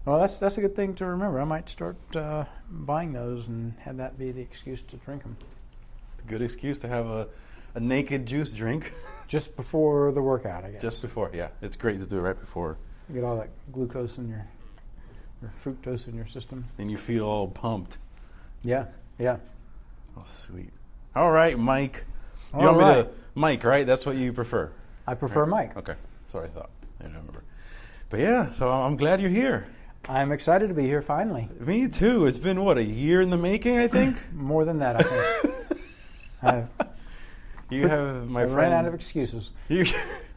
Well, that's a good thing to remember. I might start buying those and have that be the excuse to drink them. Good excuse to have a naked juice drink. Just before the workout, I guess. Just before, yeah. It's great to do it right before. You get all that glucose in your fructose in your system. And you feel all pumped. Yeah, yeah. Oh, sweet. All right, Mike. You All want me right. to Mike, right? That's what you prefer. I prefer right? Mike. Okay. Sorry, I thought. I didn't remember. But yeah, so I'm glad you're here. I'm excited to be here finally. Me too. It's been, what, a year in the making, I think? More than that, I think. You have, my I friend. ran out of excuses.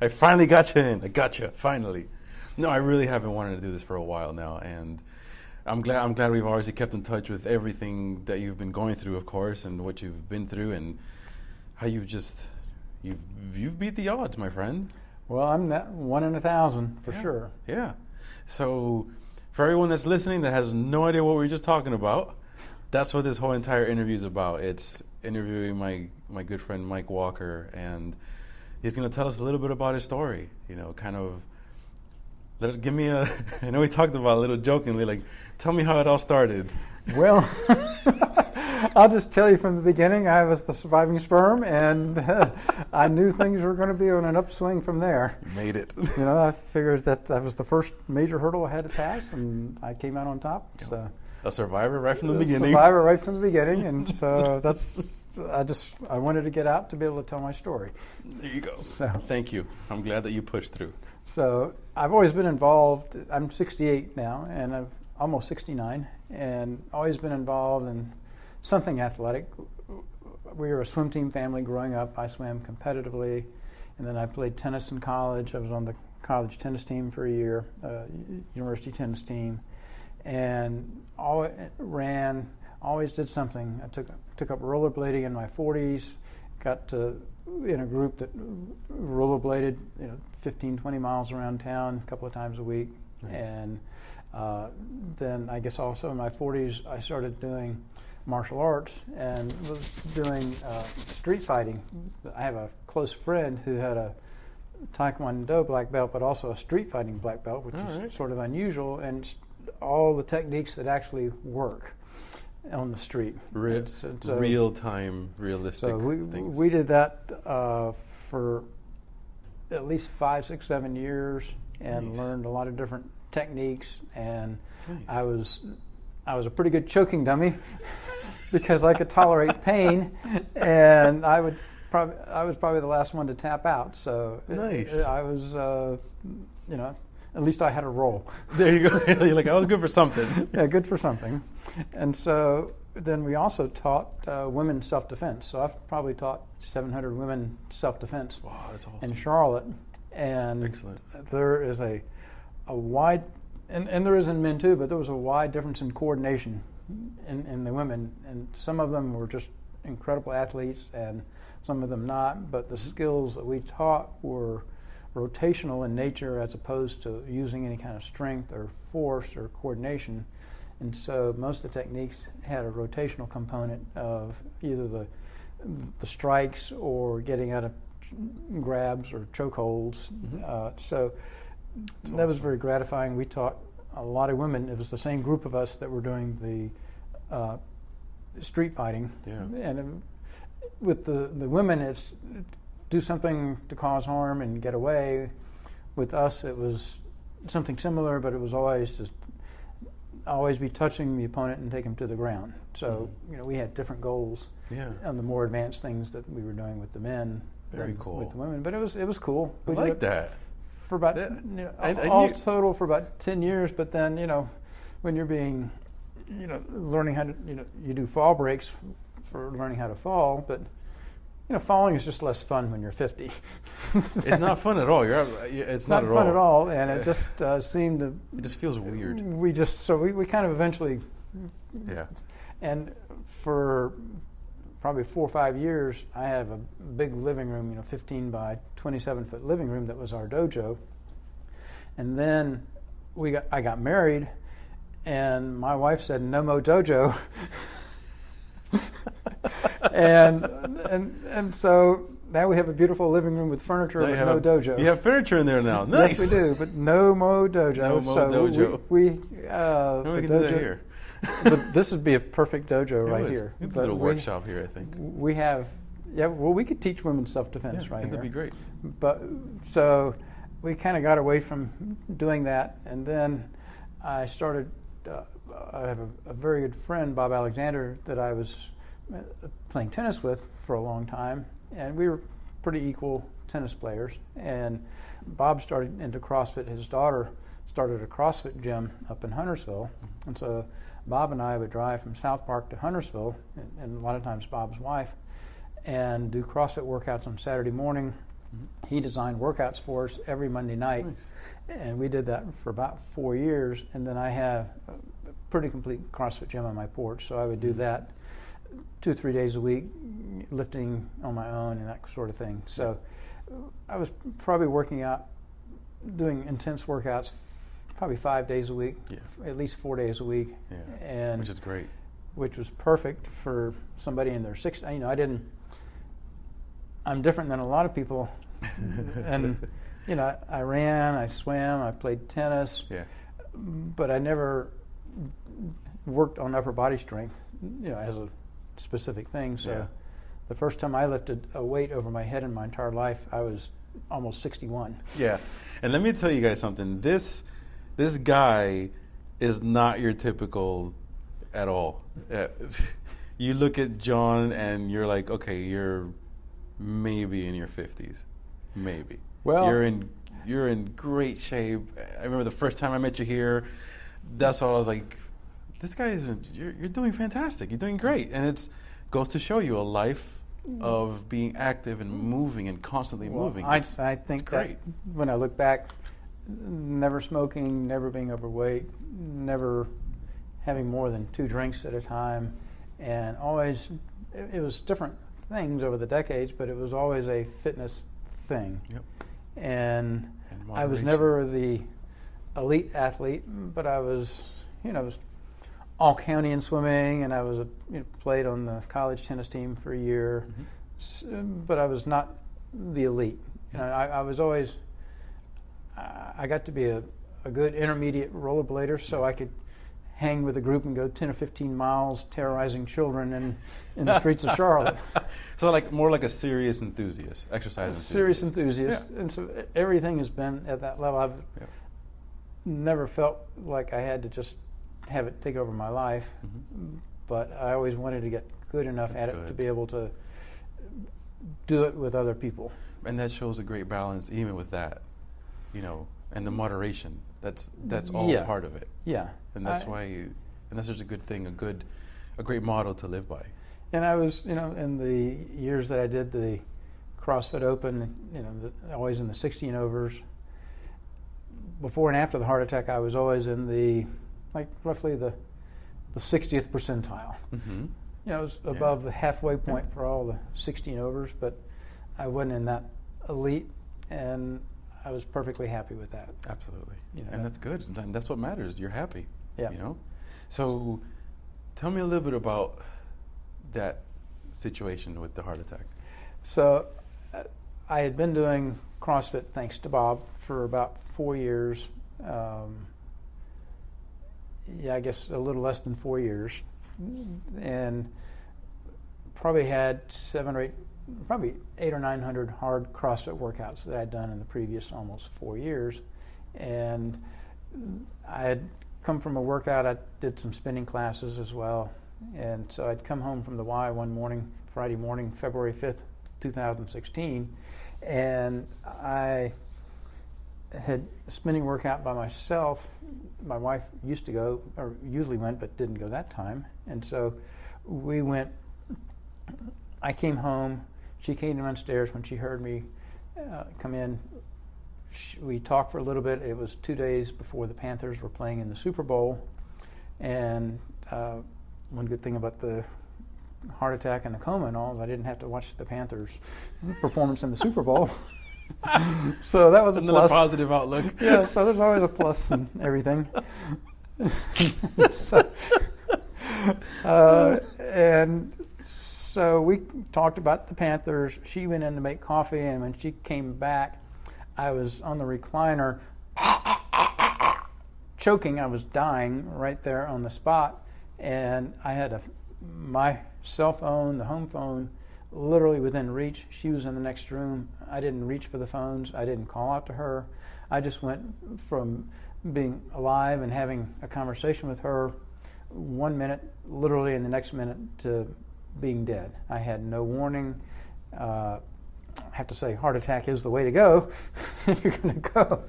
I finally got you in. I got you, finally. No, I really have been wanting to do this for a while now, and I'm glad we've obviously kept in touch with everything that you've been going through, of course, and what you've been through, and how you've beat the odds, my friend. Well, I'm that 1 in 1,000 for sure. Yeah. So, for everyone that's listening that has no idea what we were just talking about, that's what this whole entire interview is about. It's interviewing my good friend Mike Walker, and he's going to tell us a little bit about his story. You know, kind of. Give me a. I know we talked about it a little jokingly, like, tell me how it all started. Well, I'll just tell you from the beginning, I was the surviving sperm, and I knew things were going to be on an upswing from there. You made it. You know, I figured that was the first major hurdle I had to pass, and I came out on top. So. A survivor right from the beginning. Survivor right from the beginning, and so I wanted to get out to be able to tell my story. There you go. So, thank you. I'm glad that you pushed through. So I've always been involved. I'm 68 now, and I've almost 69, and always been involved in something athletic. We were a swim team family growing up. I swam competitively, and then I played tennis in college. I was on the college tennis team for a year, university tennis team, and always did something. I took up rollerblading in my 40s, got in a group that rollerbladed 15, 20 miles around town a couple of times a week. Nice. And then I guess also in my 40s I started doing martial arts and was doing street fighting. I have a close friend who had a Taekwondo black belt but also a street fighting black belt, which is sort of unusual, and all the techniques that actually work on the street. Real-time, realistic things. We did that for at least 5, 6, 7 years and learned a lot of different techniques, and I was a pretty good choking dummy because I could tolerate pain, and I was probably the last one to tap out. So I was at least I had a role. There you go. You're like, I was good for something. Yeah, good for something. And so then we also taught women self-defense. So I've probably taught 700 women self-defense. Wow, that's awesome. In Charlotte. And excellent. There is a wide, and there is in men too, but there was a wide difference in coordination in the women. And some of them were just incredible athletes and some of them not. But the skills that we taught were rotational in nature as opposed to using any kind of strength or force or coordination. And so most of the techniques had a rotational component of either the strikes or getting out of grabs or chokeholds. So that was very gratifying. We taught a lot of women. It was the same group of us that were doing the street fighting. Yeah. And with the women, it's do something to cause harm and get away. With us, it was something similar, but it was always be touching the opponent and take him to the ground. So we had different goals on the more advanced things that we were doing with the men. Very cool. With the women, but it was cool. I like that. For about all total for about 10 years, but then when you're being learning how to you do fall breaks for learning how to fall, but falling is just less fun when you're 50. It's not fun at all. It's not fun at all, and it just seemed to. It just feels weird. We kind of eventually. Yeah. And for probably 4 or 5 years, I have a big living room, 15 by 27 foot living room that was our dojo. And then I got married, and my wife said, "No more dojo." and so now we have a beautiful living room with furniture, but no dojo. You have furniture in there now. Nice. Yes, we do, but no dojo. No dojo. We can dojo, do that here. This would be a perfect dojo right here. It's a little workshop here, I think. We have, we could teach women self-defense right here. That'd be great. But so we kind of got away from doing that, and then I started. I have a very good friend, Bob Alexander, that I was playing tennis with for a long time, and we were pretty equal tennis players. And Bob started into CrossFit. His daughter started a CrossFit gym up in Huntersville, and so Bob and I would drive from South Park to Huntersville, and a lot of times Bob's wife, and do CrossFit workouts on Saturday morning. Mm-hmm. He designed workouts for us every Monday night. Nice. And we did that for about 4 years, and then I have a pretty complete CrossFit gym on my porch, so I would do that 2 or 3 days a week, lifting on my own and that sort of thing. So I was probably working out, doing intense workouts probably 5 days a week, at least 4 days a week. Yeah. And which is great. Which was perfect for somebody in their 60s. You know, I'm different than a lot of people, and you know, I ran, I swam, I played tennis, but I never worked on upper body strength, you know, as a specific thing. So the first time I lifted a weight over my head in my entire life, I was almost 61. Yeah, and let me tell you guys something. This guy is not your typical at all. You look at Jon and you're like, okay, you're maybe in your 50s, maybe. Well, you're in great shape. I remember the first time I met you here. That's all I was like. This guy isn't. You're doing fantastic. You're doing great, and it goes to show you a life of being active and moving and constantly moving. I think great. That when I look back, never smoking, never being overweight, never having more than 2 drinks at a time, and always it was different things over the decades, but it was always a fitness thing. Yep. And I was never the elite athlete, but I was, you know, all county in swimming, and I was played on the college tennis team for a year, but I was not the elite. You know, I was always. I got to be a good intermediate rollerblader, so I could hang with a group and go 10 or 15 miles terrorizing children in the streets of Charlotte. So more like a serious enthusiast, exercise enthusiast. Serious enthusiast. Yeah. And so everything has been at that level. I've never felt like I had to just have it take over my life, but I always wanted to get good enough at it to be able to do it with other people. And that shows a great balance even with that, you know, and the moderation. That's all part of it. Yeah. And that's that's just a good thing, a great model to live by. And I was, you know, in the years that I did the CrossFit Open, you know, always in the 16 overs. Before and after the heart attack, I was always in the, roughly the 60th percentile. Mm-hmm. You know, it was above the halfway point for all the 16 overs, but I wasn't in that elite, and I was perfectly happy with that. Absolutely. You know, and that's good. And that's what matters. You're happy. Yeah. You know? So tell me a little bit about that situation with the heart attack. So I had been doing CrossFit, thanks to Bob, for about 4 years. I guess a little less than 4 years. And probably had 800 or 900 hard CrossFit workouts that I'd done in the previous almost 4 years. And I had come from a workout, I did some spinning classes as well. And so I'd come home from the Y one morning, Friday morning, February 5th, 2016, and I had a spinning workout by myself. My wife used to go, or usually went, but didn't go that time. And so we went, I came home, she came downstairs when she heard me come in. We talked for a little bit. It was 2 days before the Panthers were playing in the Super Bowl. And one good thing about the heart attack and the coma and all, I didn't have to watch the Panthers' performance in the Super Bowl. So that was a another plus. Positive outlook. Yeah, so there's always a plus in everything. So we talked about the Panthers. She went in to make coffee, and when she came back, I was on the recliner choking. I was dying right there on the spot, and I had my cell phone, the home phone, literally within reach. She was in the next room. I didn't reach for the phones. I didn't call out to her. I just went from being alive and having a conversation with her 1 minute, literally in the next minute, to being dead. I had no warning. I have to say, heart attack is the way to go. You're going to go.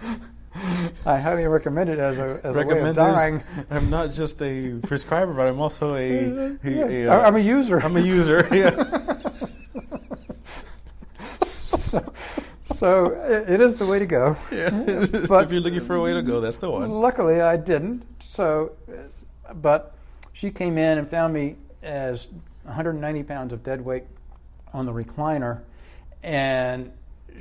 I highly recommend it as a way of dying. I'm not just a prescriber, but I'm also I'm a user. I'm a user, yeah. So it is the way to go. Yeah. But if you're looking for a way to go, that's the one. Luckily, I didn't. But she came in and found me as 190 pounds of dead weight on the recliner, and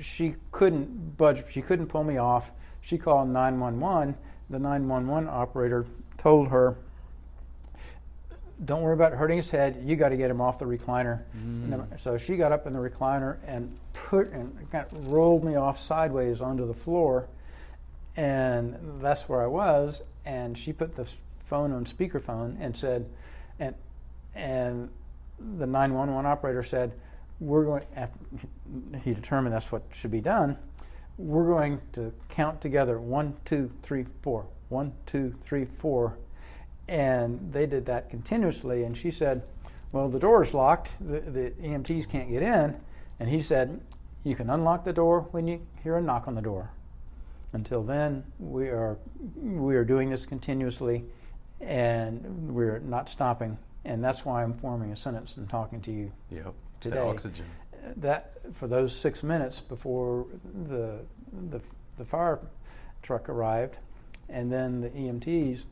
she couldn't budge. She couldn't pull me off. She called 911. The 911 operator told her, "Don't worry about hurting his head. You got to get him off the recliner." So she got up in the recliner and kind of rolled me off sideways onto the floor, and that's where I was. And she put the phone on speakerphone and said, and the 911 operator said, "We're going." He determined that's what should be done. "We're going to count together 1, 2, 3, 4. 1, 2, 3, 4." And they did that continuously. And she said, "Well, the door is locked. The EMTs can't get in." And he said, "You can unlock the door when you hear a knock on the door. Until then, we are doing this continuously, and we're not stopping." And that's why I'm forming a sentence and talking to you today. The oxygen. That for those 6 minutes before the fire truck arrived, and then the EMTs,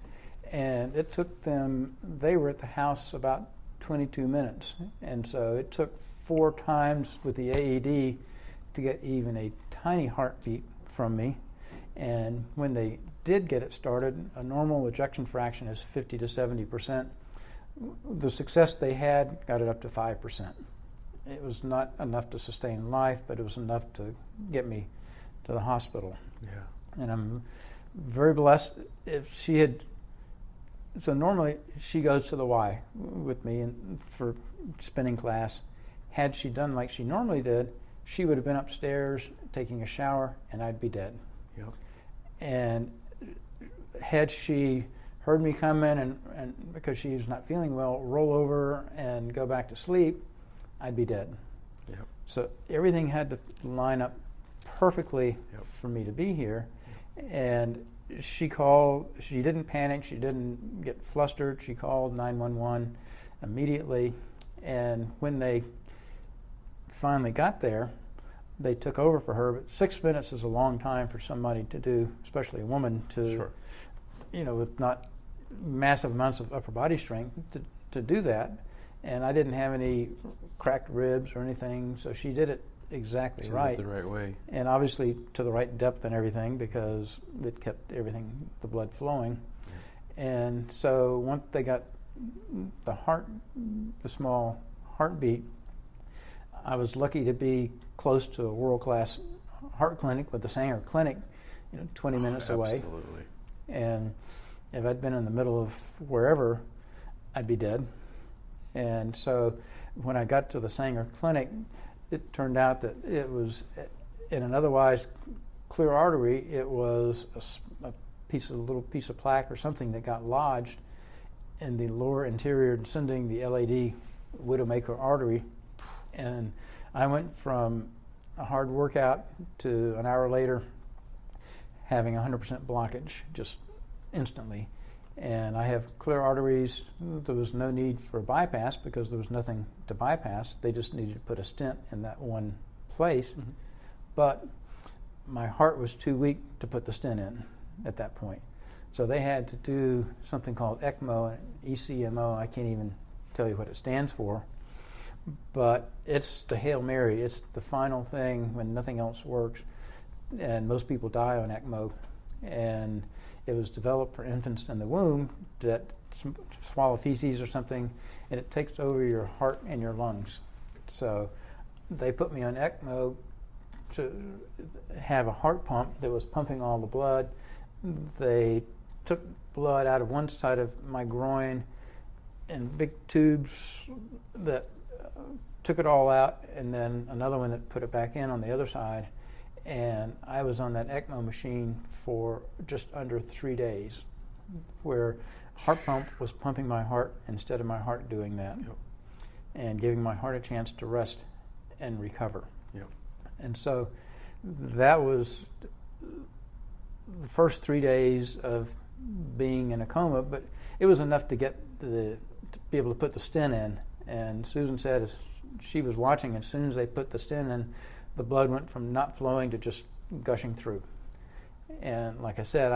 and it took them. They were at the house about 22 minutes, and so it took 4 times with the AED to get even a tiny heartbeat from me. And when they did get it started, a normal ejection fraction is 50 to 70%. The success they had got it up to 5%. It was not enough to sustain life, but it was enough to get me to the hospital. Yeah. And I'm very blessed. If she had, so normally she goes to the Y with me for spinning class. Had she done like she normally did, she would have been upstairs taking a shower, and I'd be dead. Yep. And had she heard me come in and because she was not feeling well, roll over and go back to sleep, I'd be dead. Yep. So everything had to line up perfectly for me to be here. And she called. She didn't panic. She didn't get flustered. She called 911 immediately. And when they finally got there, they took over for her. But 6 minutes is a long time for somebody to do, especially a woman, to, with not massive amounts of upper body strength to do that. And I didn't have any cracked ribs or anything, so she did it exactly right. She did it the right way. And obviously to the right depth and everything, because it kept everything, the blood flowing. Yeah. And so once they got the small heartbeat, I was lucky to be close to a world-class heart clinic with the Sanger Clinic, 20 minutes away. Absolutely. And if I'd been in the middle of wherever, I'd be dead. And so when I got to the Sanger Clinic, it turned out that it was, in an otherwise clear artery, it was a little piece of plaque or something that got lodged in the lower anterior descending the LAD widowmaker artery. And I went from a hard workout to an hour later having 100% blockage just instantly. And I have clear arteries. There was no need for a bypass because there was nothing to bypass. They just needed to put a stent in that one place. Mm-hmm. But my heart was too weak to put the stent in at that point. So they had to do something called ECMO and ECMO. I can't even tell you what it stands for. But it's the Hail Mary. It's the final thing when nothing else works. And most people die on ECMO. And it was developed for infants in the womb that swallow feces or something, and it takes over your heart and your lungs. So they put me on ECMO to have a heart pump that was pumping all the blood. They took blood out of one side of my groin in big tubes that took it all out, and then another one that put it back in on the other side. And I was on that ECMO machine for just under 3 days, where heart pump was pumping my heart instead of my heart doing that, and giving my heart a chance to rest and recover. And so that was the first 3 days of being in a coma, but it was enough to to be able to put the stent in. And Susan said as she was watching, as soon as they put the stent in, the blood went from not flowing to just gushing through. And like I said,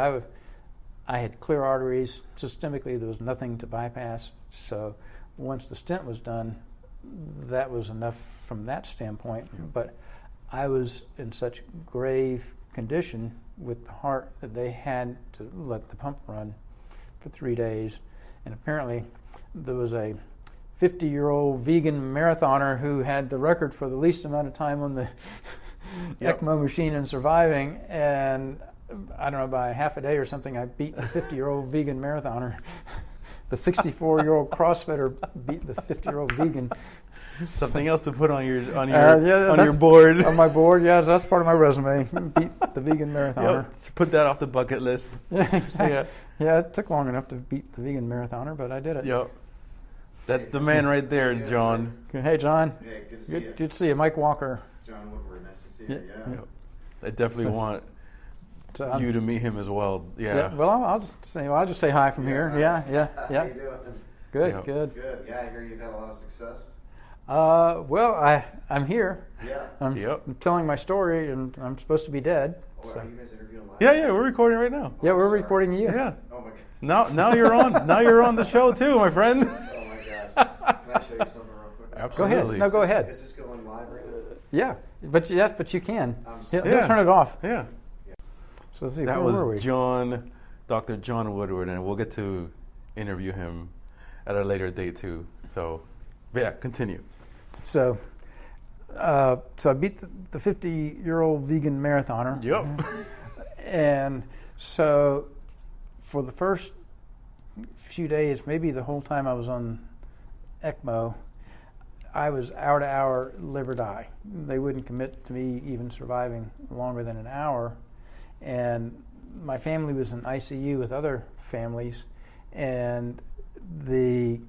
I had clear arteries. Systemically, there was nothing to bypass. So once the stent was done, that was enough from that standpoint. But I was in such grave condition with the heart that they had to let the pump run for 3 days. And apparently there was a 50-year-old vegan marathoner who had the record for the least amount of time on the ECMO machine and surviving. And I don't know, by half a day or something, I beat the 50-year-old vegan marathoner. The 64-year-old CrossFitter beat the 50-year-old vegan. Something else to put on your board. On my board, yeah, that's part of my resume. Beat the vegan marathoner. Put that off the bucket list. Yeah, it took long enough to beat the vegan marathoner, but I did it. Yep. That's the man right there, John. Hey, John. Hey, good to see you. Good to see you. Mike Walker. John Woodward, nice to see you. Yeah. Yep. I definitely want you to meet him as well. Yeah. Well, I'll just say hi from here. Yeah. How you doing? Good. Good. Yeah, I hear you've had a lot of success. Well, I'm here. Yeah. I'm telling my story, and I'm supposed to be dead. Oh, are you guys interviewing live? Yeah, we're recording right now. Yeah, we're recording you. Yeah. Oh my God. Now you're on. Now you're on the show too, my friend. Oh my gosh. Can I show you something real quick? Absolutely. Go ahead. No, go ahead. Is this going live right now? Yeah, but you can. Yeah. Don't turn it off. Yeah. So let's see. That where were we? was Dr. Jon Woodward, and we'll get to interview him at a later date too. So, yeah, continue. So I beat the 50-year-old vegan marathoner. Yep. And so for the first few days, maybe the whole time I was on ECMO, I was hour to hour live or die. They wouldn't commit to me even surviving longer than an hour. And my family was in ICU with other families, and the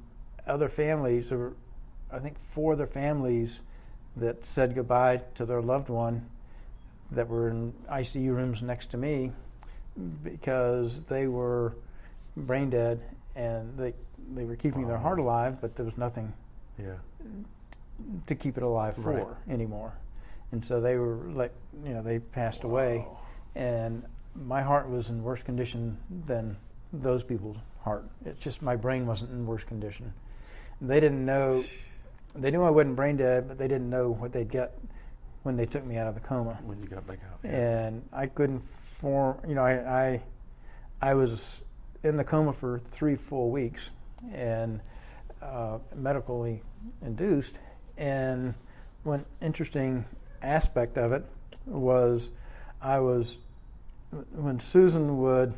other families, there were, I think, 4 other families that said goodbye to their loved one that were in ICU rooms next to me because they were brain dead and they were keeping their heart alive, but there was nothing to keep it alive for anymore. And so they were they passed away, and my heart was in worse condition than those people's heart. It's just my brain wasn't in worse condition. They didn't know. They knew I wasn't brain dead, but they didn't know what they'd get when they took me out of the coma. When you got back out. Yeah. And I couldn't form. I was in the coma for 3 full weeks, and medically induced. And one interesting aspect of it was when Susan would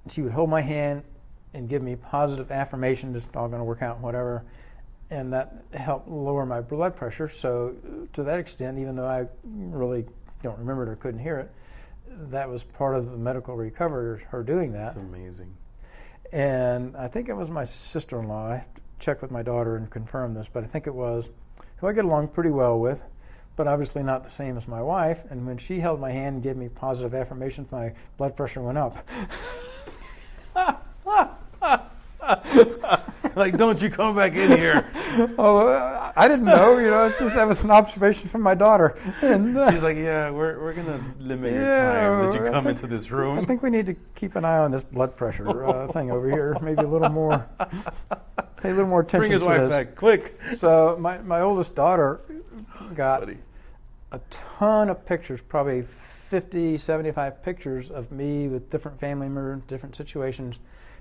she would hold my hand and give me positive affirmation, it's all going to work out, whatever, and that helped lower my blood pressure. So to that extent, even though I really don't remember it or couldn't hear it, that was part of the medical recovery, her doing that. That's amazing. And I think it was my sister-in-law. I have to check with my daughter and confirm this, but I think it was, who I get along pretty well with, but obviously not the same as my wife. And when she held my hand and gave me positive affirmations, my blood pressure went up. Like, don't you come back in here. I didn't know, it's just that was an observation from my daughter. And she's like, yeah, we're going to limit your time that you come into this room. I think we need to keep an eye on this blood pressure thing over here. Maybe a little more, pay a little more attention to this. Bring his wife back, quick. So my oldest daughter got a ton of pictures, probably 50, 75 pictures of me with different family members, different situations,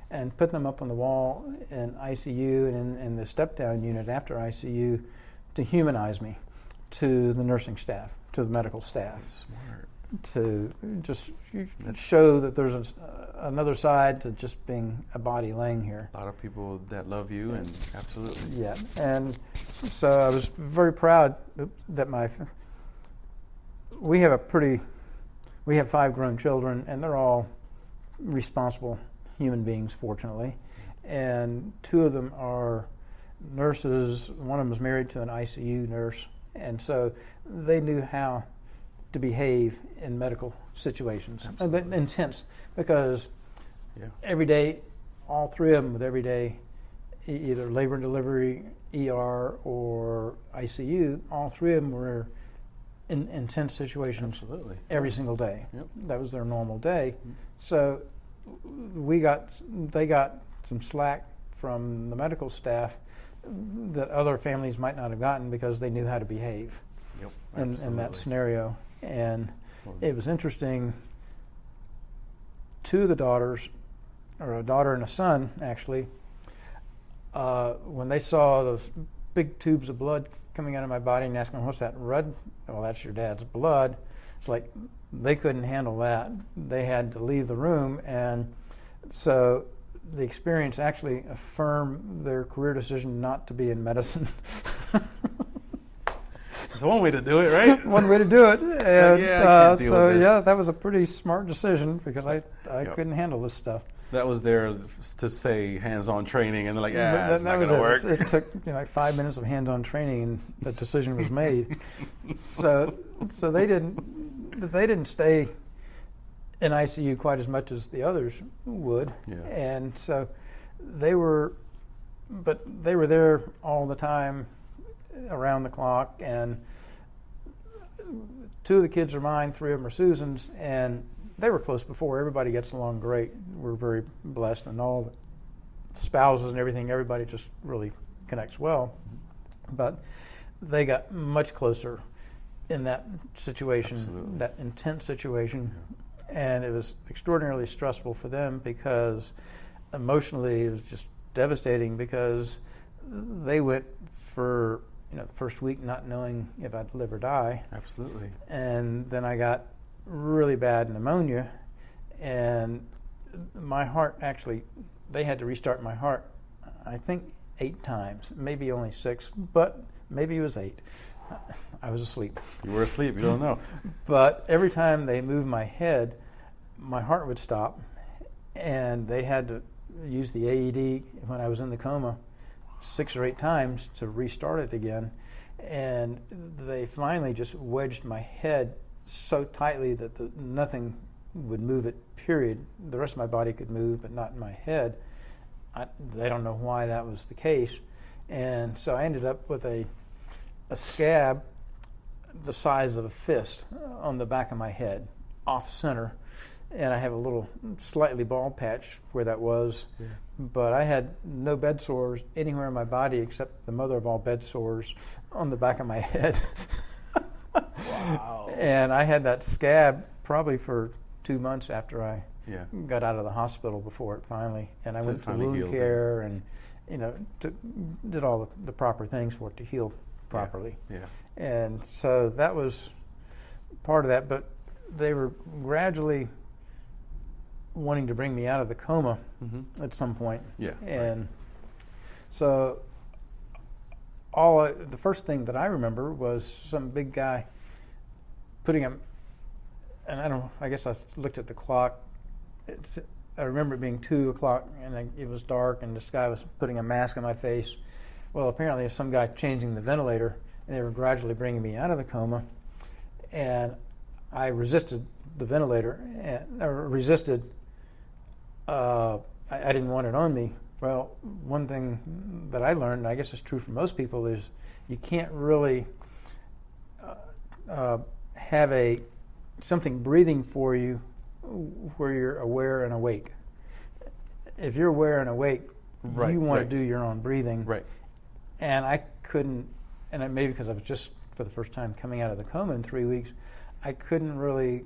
and put them up on the wall in ICU and in the step-down unit after ICU to humanize me to the nursing staff, to the medical staff. Smart. To just show that there's another side to just being a body laying here. A lot of people that love you, and absolutely. Yeah, and so I was very proud that we have 5 grown children, and they're all responsible human beings, fortunately. And 2 of them are nurses. One of them was married to an ICU nurse, and so they knew how to behave in medical situations. Intense, because every day, all 3 of them with every day, either labor and delivery, ER, or ICU, all 3 of them were in intense situations. Absolutely. Every single day. Yep. That was their normal day. Mm-hmm. So they got some slack from the medical staff that other families might not have gotten because they knew how to behave in that scenario. And it was interesting. 2 of the daughters, or a daughter and a son, actually, when they saw those big tubes of blood coming out of my body and asking, "What's that red?" "Well, that's your dad's blood." It's like they couldn't handle that. They had to leave the room, and so the experience actually affirmed their career decision not to be in medicine. It's one way to do it, right? One way to do it. And, I can't deal with this. That was a pretty smart decision because I couldn't handle this stuff. That was there to say hands-on training, and they're like, it's not going to work. It took like 5 minutes of hands-on training, and the decision was made. so they didn't stay in ICU quite as much as the others would, and so they were there all the time, around the clock. And 2 of the kids are mine, 3 of them are Susan's, and they were close before. Everybody gets along great. We're very blessed, and all the spouses and everything, everybody just really connects well. But they got much closer in that situation, Absolutely. That intense situation, and it was extraordinarily stressful for them because emotionally it was just devastating, because they went for the first week not knowing if I'd live or die. Absolutely. And then I got really bad pneumonia, and my heart actually, they had to restart my heart, I think 8 times, maybe only 6, but maybe it was 8. I was asleep. You were asleep, you don't know. But every time they moved my head, my heart would stop, and they had to use the AED when I was in the coma 6 or 8 times to restart it again. And they finally just wedged my head so tightly that nothing would move it, period. The rest of my body could move, but not in my head. They don't know why that was the case. And so I ended up with a scab the size of a fist on the back of my head, off center. And I have a little slightly bald patch where that was. Yeah. But I had no bed sores anywhere in my body except the mother of all bed sores on the back of my head. Wow. And I had that scab probably for 2 months after I got out of the hospital before it finally. And I went to wound care and did all the proper things for it to heal properly. Yeah. And so that was part of that. But they were gradually wanting to bring me out of the coma at some point. Yeah. And so the first thing that I remember was some big guy putting him, and I guess I looked at the clock. I remember it being 2 o'clock, and it was dark, and this guy was putting a mask on my face. Well, apparently there's some guy changing the ventilator, and they were gradually bringing me out of the coma. And I resisted the ventilator, I didn't want it on me. Well, one thing that I learned, and I guess it's true for most people, is you can't really have something breathing for you where you're aware and awake. If you're aware and awake, you want to do your own breathing. Right. And I couldn't, and maybe because I was just for the first time coming out of the coma in 3 weeks, I couldn't really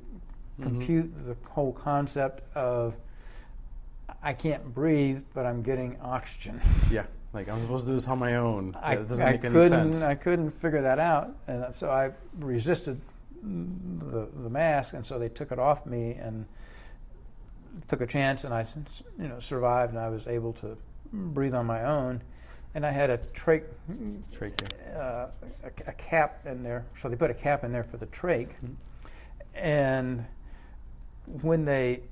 compute the whole concept of I can't breathe, but I'm getting oxygen. Yeah, like I'm supposed to do this on my own. That doesn't I make any sense. I couldn't figure that out, and so I resisted the mask, and so they took it off me and took a chance, and I survived, and I was able to breathe on my own. And I had a trach, a cap in there, so they put a cap in there for the trach. And when they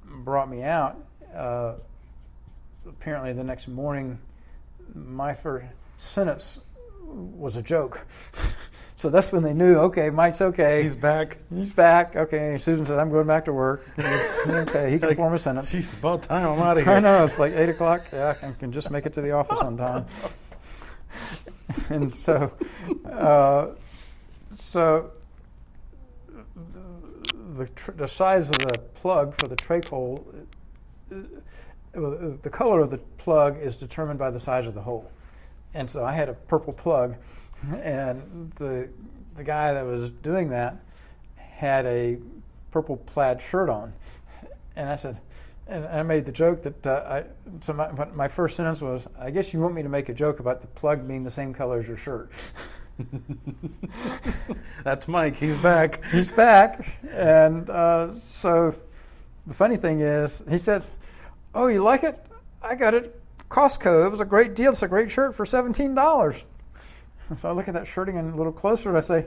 brought me out, apparently the next morning, my first sentence was a joke. So that's when they knew, okay, Mike's okay. He's back. He's back. Okay. Susan said, I'm going back to work. Okay, he can form a sentence. Geez, it's about time I'm out of here. I know, it's like 8 o'clock. Yeah, I can just make it to the office on time. And so the size of the plug for the trach hole, the color of the plug is determined by the size of the hole. And so I had a purple plug, and the guy that was doing that had a purple plaid shirt on. And I said, and I made the joke that my first sentence was, I guess you want me to make a joke about the plug being the same color as your shirt. That's Mike. He's back. He's back. And so the funny thing is, he said, oh, you like it? I got it at Costco. It was a great deal. It's a great shirt for $17. And so I look at that shirt again a little closer, and I say,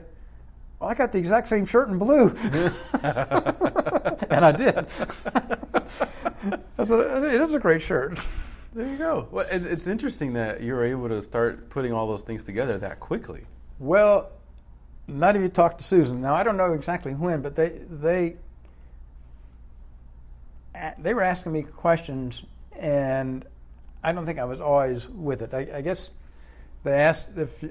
well, I got the exact same shirt in blue. And I did. I said, it is a great shirt. There you go. Well, it's interesting that you were able to start putting all those things together that quickly. Well, not if you talk to Susan. Now, I don't know exactly when, but they were asking me questions, and I don't think I was always with it. I guess they asked if,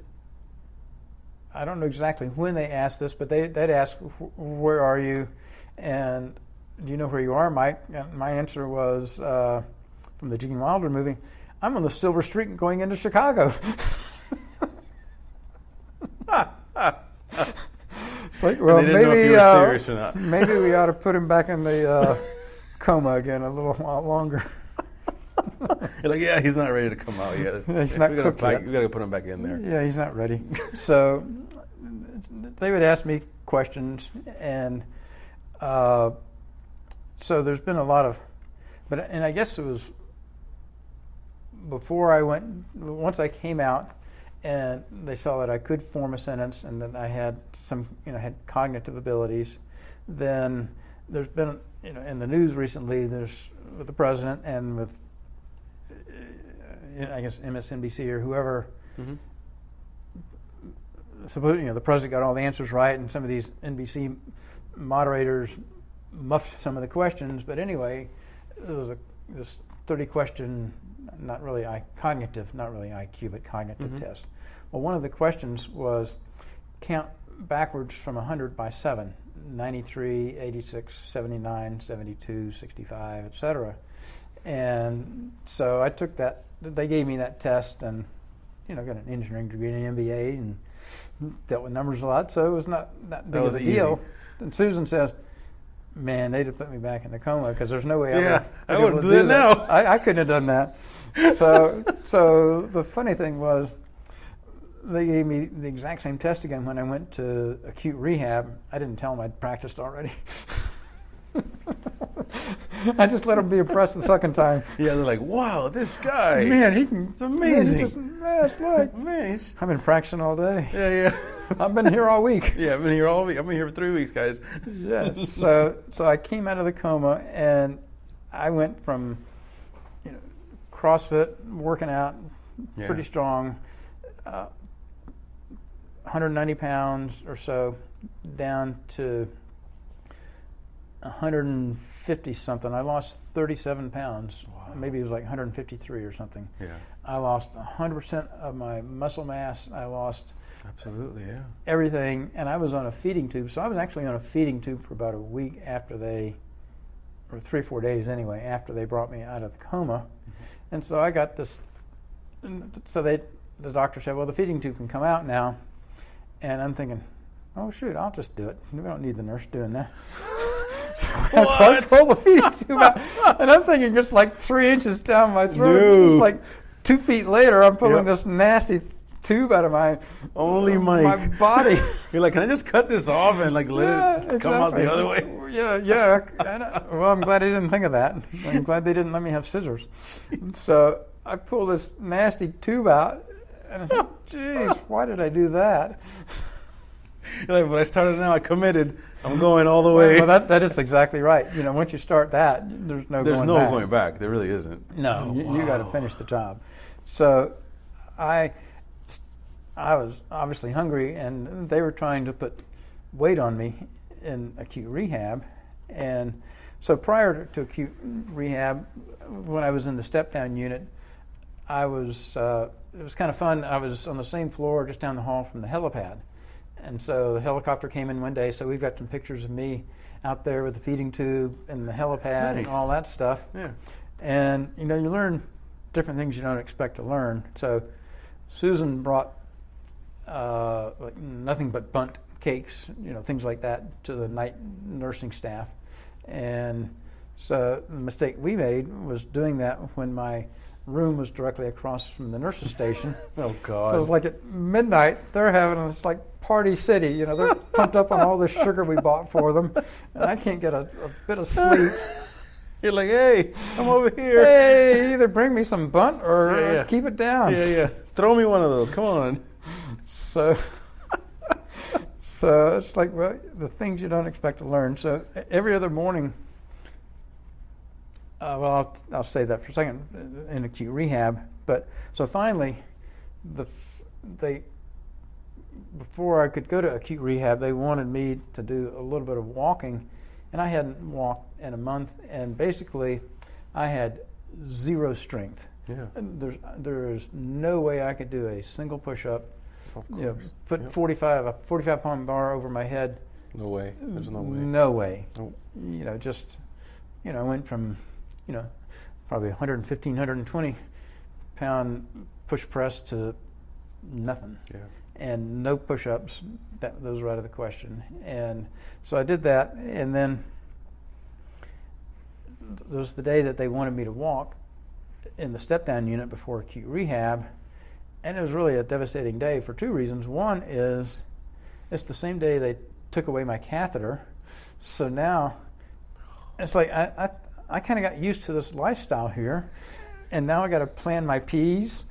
I don't know exactly when they asked this, but they'd ask, where are you? And do you know where you are, Mike? And my answer was, from the Gene Wilder movie, I'm on the Silver Streak going into Chicago. It's like, well, maybe we ought to put him back in the coma again a little while longer. You're like, yeah, he's not ready to come out yet. He's not cooked yet. We got to put him back in there. Yeah, he's not ready. So they would ask me questions, and so there's been a lot of, and I guess it was before I went, once I came out and they saw that I could form a sentence and that I had some, had cognitive abilities, then there's been, in the news recently, there's with the president and with, I guess, MSNBC or whoever, suppose, the president got all the answers right, and some of these NBC moderators muffed some of the questions. But anyway, there was this 30-question, not really cognitive, not really IQ, but cognitive test. Well, one of the questions was count backwards from 100 by 7, 93, 86, 79, 72, 65, etc. And so I took that. They gave me that test, and got an engineering degree and an MBA, and dealt with numbers a lot, so it was not that big of a deal. And Susan says, man, they'd have put me back in the coma because there's no way I wouldn't do that now. I couldn't have done that. So the funny thing was, they gave me the exact same test again when I went to acute rehab. I didn't tell them I'd practiced already. I just let them be impressed the second time. Yeah, they're like, wow, this guy. Man, he can. It's amazing. It's like, man, I've been practicing all day. Yeah. I've been here all week. Yeah, I've been here all week. I've been here for 3 weeks, guys. Yeah. So I came out of the coma, and I went from, CrossFit, working out, pretty strong, 190 pounds or so, down to 150 something. I lost 37 pounds. Wow. Maybe it was like 153 or something. Yeah. I lost 100% of my muscle mass. I lost everything, and I was on a feeding tube. So I was actually on a feeding tube for about a week after or 3 or 4 days anyway, after they brought me out of the coma. And so I got this. So the doctor said, well, the feeding tube can come out now. And I'm thinking, oh shoot, I'll just do it. We don't need the nurse doing that. So I pull the feeding tube out, and I'm thinking it's like 3 inches down my throat. No. It's like 2 feet later, I'm pulling this nasty tube out of my my body. You're like, can I just cut this off and like let it come out the other way? Yeah. Well, I'm glad I didn't think of that. I'm glad they didn't let me have scissors. So I pull this nasty tube out, and I thought, geez, why did I do that? You're like, but I started now. I committed. I'm going all the way. Well, that is exactly right. Once you start that, there's no going back. There really isn't. No, you got to finish the job. So I was obviously hungry, and they were trying to put weight on me in acute rehab. And so prior to acute rehab, when I was in the step-down unit, it was kind of fun. I was on the same floor just down the hall from the helipad. And so the helicopter came in one day, so we've got some pictures of me out there with the feeding tube and the helipad and all that stuff. Yeah. And, you learn different things you don't expect to learn. So Susan brought like nothing but bunt cakes, things like that, to the night nursing staff. And so the mistake we made was doing that when my room was directly across from the nurses' station. Oh, God. So it was like at midnight, they're having this like party city. They're pumped up on all the sugar we bought for them, and I can't get a bit of sleep. You're like, hey, I'm over here. Hey, either bring me some bunt or keep it down. Yeah. Throw me one of those. Come on. So it's like, well, the things you don't expect to learn. So every other morning, I'll say that for a second, in acute rehab. But so finally, before I could go to acute rehab, they wanted me to do a little bit of walking, and I hadn't walked in a month, and basically I had zero strength. Yeah. There is no way I could do a single push-up. Of course. Put a 45-pound bar over my head. No way. There's no way. No way. Nope. I went from, probably 115, 120 pound push press to nothing. Yeah. And no push-ups. Those were out of the question. And so I did that, and then there was the day that they wanted me to walk in the step-down unit before acute rehab, and it was really a devastating day for two reasons. One is it's the same day they took away my catheter, so now it's like I kind of got used to this lifestyle here, and now I got to plan my P's,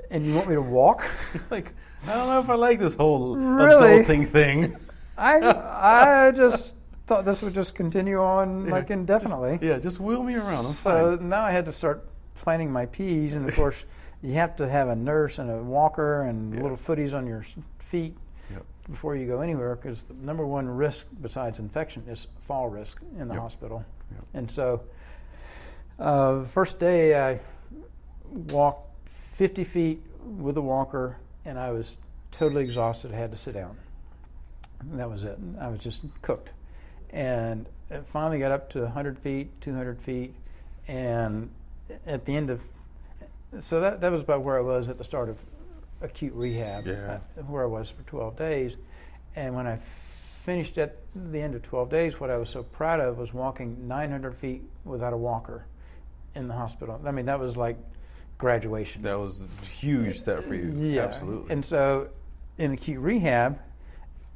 and you want me to walk? Like, I don't know if I like this whole really? adulting thing. I just thought this would just continue on like indefinitely. Just wheel me around. I'm so fine. Now I had to start planning my P's, and of course you have to have a nurse and a walker and little footies on your feet before you go anywhere, because the number one risk besides infection is fall risk in the hospital. And so the first day I walked 50 feet with a walker, and I was totally exhausted. I had to sit down. And that was it. I was just cooked. And it finally got up to 100 feet, 200 feet, and at the end of, so that was about where I was at the start of acute rehab, where I was for 12 days. And when I finished at the end of 12 days, what I was so proud of was walking 900 feet without a walker in the hospital. I mean, that was like graduation. That was a huge step for you. Yeah. Absolutely. And so in acute rehab,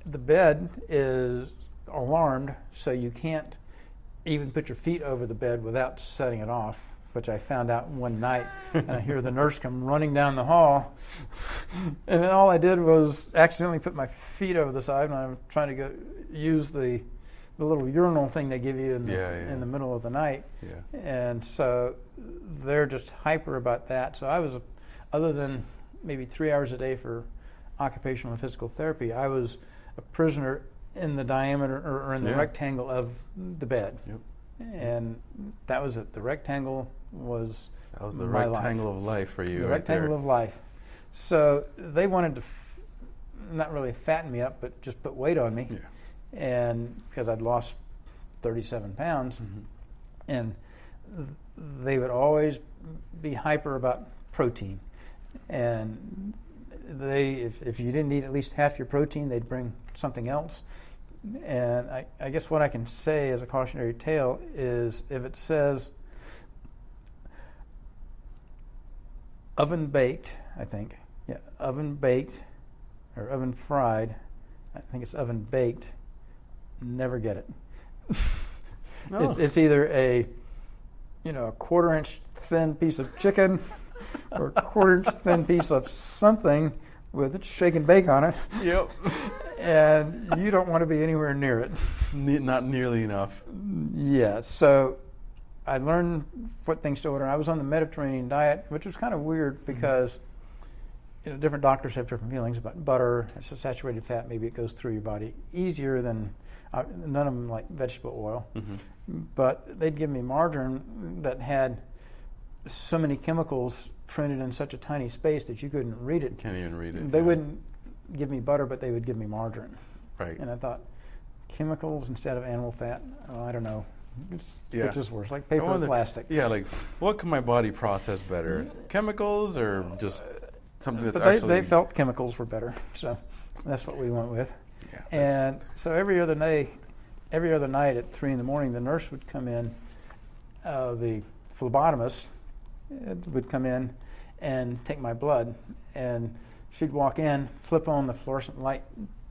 the bed is alarmed, so you can't even put your feet over the bed without setting it off, which I found out one night. And I hear the nurse come running down the hall, and all I did was accidentally put my feet over the side when I was trying to go use the little urinal thing they give you in the middle of the night. Yeah. And so they're just hyper about that. So I was, other than maybe 3 hours a day for occupational and physical therapy, I was a prisoner in the diameter or in the rectangle of the bed. Yep. And that was it. The rectangle was the my rectangle life. of life for you. The right rectangle there. of life. So they wanted to not really fatten me up, but just put weight on me. Yeah. And because I'd lost 37 pounds, and they would always be hyper about protein. And if you didn't eat at least half your protein, they'd bring something else. And I guess what I can say as a cautionary tale is if it says oven baked, I think, oven baked or oven fried, I think it's oven baked, never get it. No. It's either a quarter-inch thin piece of chicken or a quarter-inch thin piece of something with shake and bake on it. Yep. And you don't want to be anywhere near it. Not nearly enough. Yeah, so I learned what things to order. I was on the Mediterranean diet, which was kind of weird because different doctors have different feelings about butter. It's a saturated fat. Maybe it goes through your body easier than none of them like vegetable oil. Mm-hmm. But they'd give me margarine that had so many chemicals printed in such a tiny space that you couldn't read it. Can't even read it. They wouldn't give me butter, but they would give me margarine. Right. And I thought, chemicals instead of animal fat? Oh, I don't know. Yeah. Which is worse, like paper or plastic. Yeah, like what can my body process better? Chemicals or just something that's but actually... they felt chemicals were better, so that's what we went with. Yeah, and so every other night at 3 a.m, the nurse would come in, the phlebotomist would come in and take my blood, and she'd walk in, flip on the fluorescent light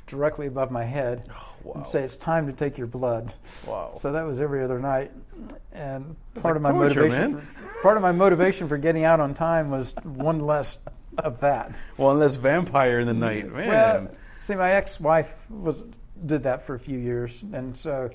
directly above my head, and say, "It's time to take your blood." Wow! So that was every other night, and part of my motivation for getting out on time was one less of that. One less vampire in the night, man. Well, see, my ex-wife did that for a few years, and so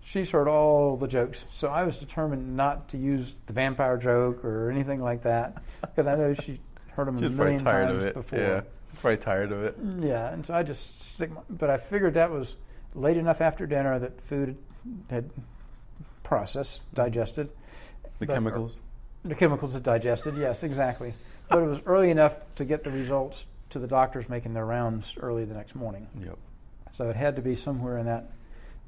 she's heard all the jokes. So I was determined not to use the vampire joke or anything like that, because I know she heard them a million times before. Yeah, probably tired of it. Yeah, and so I just but I figured that was late enough after dinner that food had processed, digested. The chemicals had digested, yes, exactly. But it was early enough to get the results to the doctors making their rounds early the next morning. Yep. So it had to be somewhere in that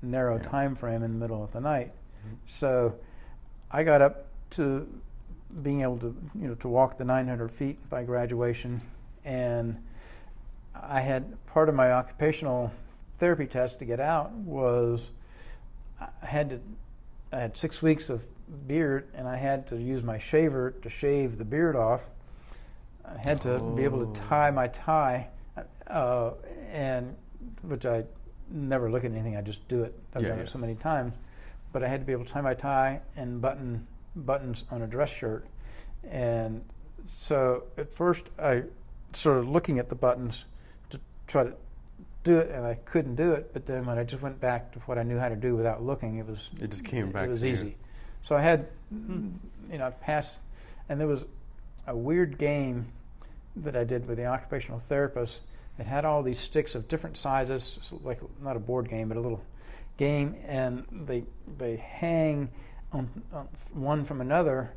narrow time frame in the middle of the night. Mm-hmm. So I got up to being able to, to walk the 900 feet by graduation, and I had part of my occupational therapy test to get out was I had 6 weeks of beard, and I had to use my shaver to shave the beard off. I had to be able to tie my tie, and which I never look at anything. I just do it. I've done it so many times. But I had to be able to tie my tie and buttons on a dress shirt. And so at first I started looking at the buttons to try to do it, and I couldn't do it. But then when I just went back to what I knew how to do without looking, it just came back. It was easy. You. So I had, I passed, and there was a weird game that I did with the occupational therapist. It had all these sticks of different sizes, like not a board game, but a little game, and they hang on one from another,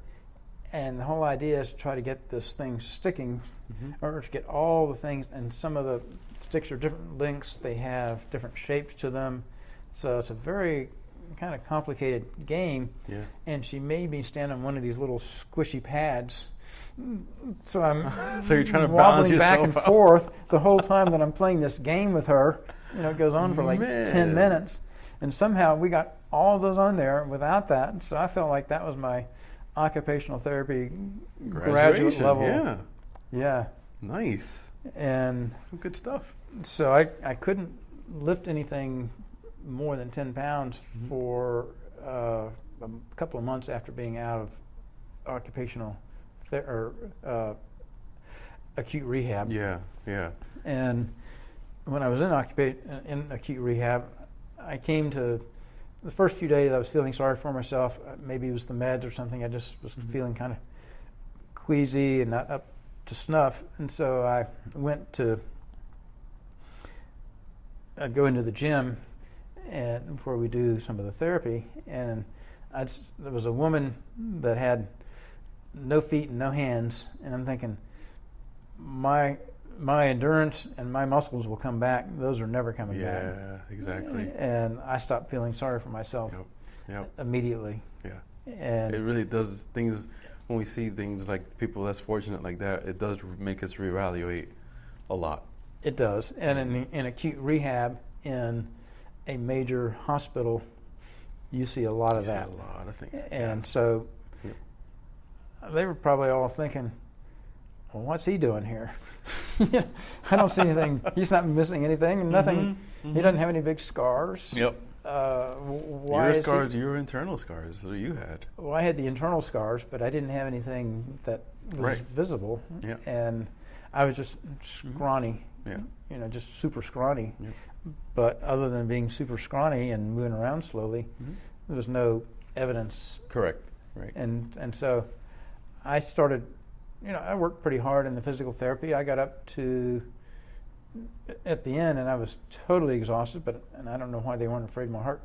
and the whole idea is to try to get this thing sticking, or to get all the things, and some of the sticks are different lengths, they have different shapes to them, so it's a very kind of complicated game. Yeah. And she made me stand on one of these little squishy pads. So I'm you're trying to balance yourself back and forth the whole time that I'm playing this game with her. It goes on for like 10 minutes. And somehow we got all of those on there without that. So I felt like that was my occupational therapy graduate level. Yeah. Yeah. Nice. And good stuff. So I couldn't lift anything more than 10 pounds for a couple of months after being out of occupational acute rehab. Yeah. And when I was in acute rehab, I came to the first few days I was feeling sorry for myself. Maybe it was the meds or something. I just was feeling kind of queasy and not up to snuff. And so I went I'd go into the gym and before we do some of the therapy, and there was a woman that had no feet and no hands, and I'm thinking, my endurance and my muscles will come back. Those are never coming back. Yeah, exactly. And I stopped feeling sorry for myself immediately. Yeah. And it really does things, when we see things like people less fortunate like that, it does make us reevaluate a lot. It does. And in acute rehab, in a major hospital, you see a lot of You see that. a lot of things. And so Yep. they were probably all thinking, well, what's he doing here? I don't see anything. He's not missing anything. Nothing. Mhm. He doesn't have any big scars. Yep. Why Your is scars, your internal scars that you had. Well, I had the internal scars, but I didn't have anything that was Right. visible. Yeah. And I was just scrawny, Yeah. just super scrawny. Yep. But other than being super scrawny and moving around slowly, Mhm. there was no evidence. Correct. Right. And so I started, I worked pretty hard in the physical therapy. I got up to, at the end, and I was totally exhausted, and I don't know why they weren't afraid my heart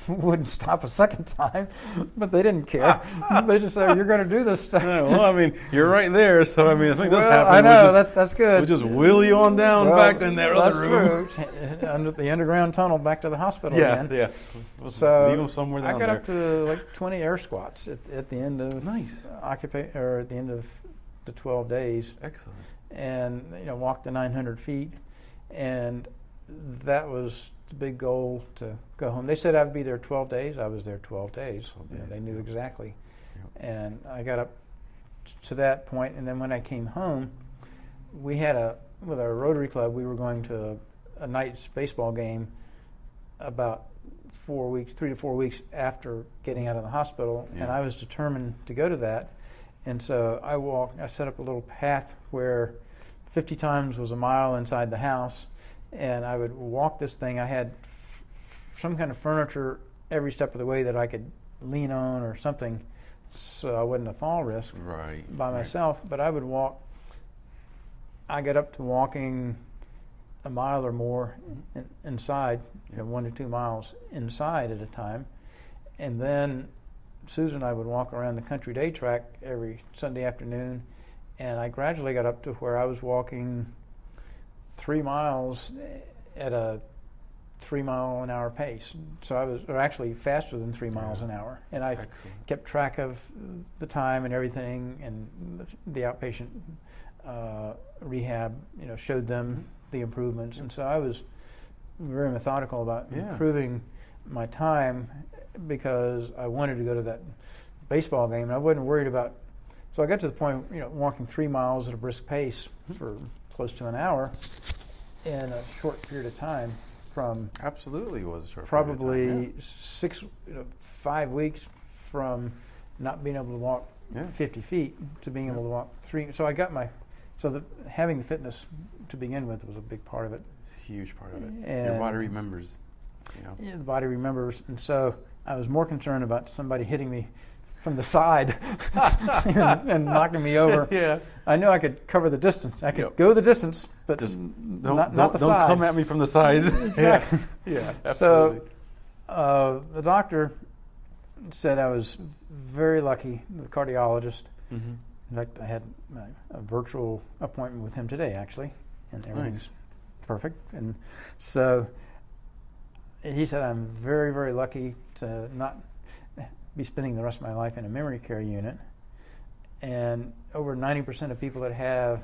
wouldn't stop a second time, but they didn't care. They just said, you're going to do this stuff. Yeah, well, I mean, you're right there, so I mean, if something does happen, I know, we'll just, that's good. we'll just wheel you on down back in that other room. That's true. Under the underground tunnel back to the hospital Yeah, again. yeah. We'll So leave them somewhere down I got there. up to like 20 air squats at the end of Nice. or at the end of the 12 days, Excellent. and walked the 900 feet, and that was the big goal, to go home. They said I'd be there 12 days. I was there 12 days. 12 days, They knew exactly. Yep. And I got up to that point, and then when I came home, we had with our Rotary Club, we were going to a night's baseball game about 3 to 4 weeks after getting out of the hospital, Yeah. and I was determined to go to that. And so I set up a little path where 50 times was a mile inside the house, and I would walk this thing. I had some kind of furniture every step of the way that I could lean on or something, so I wasn't a fall risk Right. by myself. But I would walk. I got up to walking a mile or more inside, 1 to 2 miles inside at a time, and then Susan and I would walk around the country day track every Sunday afternoon, and I gradually got up to where I was walking 3 miles at a 3 mile an hour pace. So I was actually faster than 3 miles an hour, and I Excellent. kept track of the time and everything, and the outpatient rehab, showed them the improvements, and so I was very methodical about improving my time, because I wanted to go to that baseball game, and I wasn't worried about. So I got to the point, walking 3 miles at a brisk pace for close to an hour in a short period of time, from Absolutely was a short probably period of time, 5 weeks from not being able to walk Yeah. 50 feet to being able to walk 3. So I got having the fitness to begin with was a big part of it. It's a huge part of it. And Your body remembers. Yeah, the body remembers, and so I was more concerned about somebody hitting me from the side and knocking me over. Yeah. I knew I could cover the distance. I could Yep. go the distance, but Just not the side. Don't come at me from the side. Exactly. Yeah, absolutely. So the doctor said I was very lucky, the cardiologist. Mm-hmm. In fact, I had a virtual appointment with him today, actually, and everything's perfect. And so he said I'm very, very lucky to not be spending the rest of my life in a memory care unit. And over 90% of people that have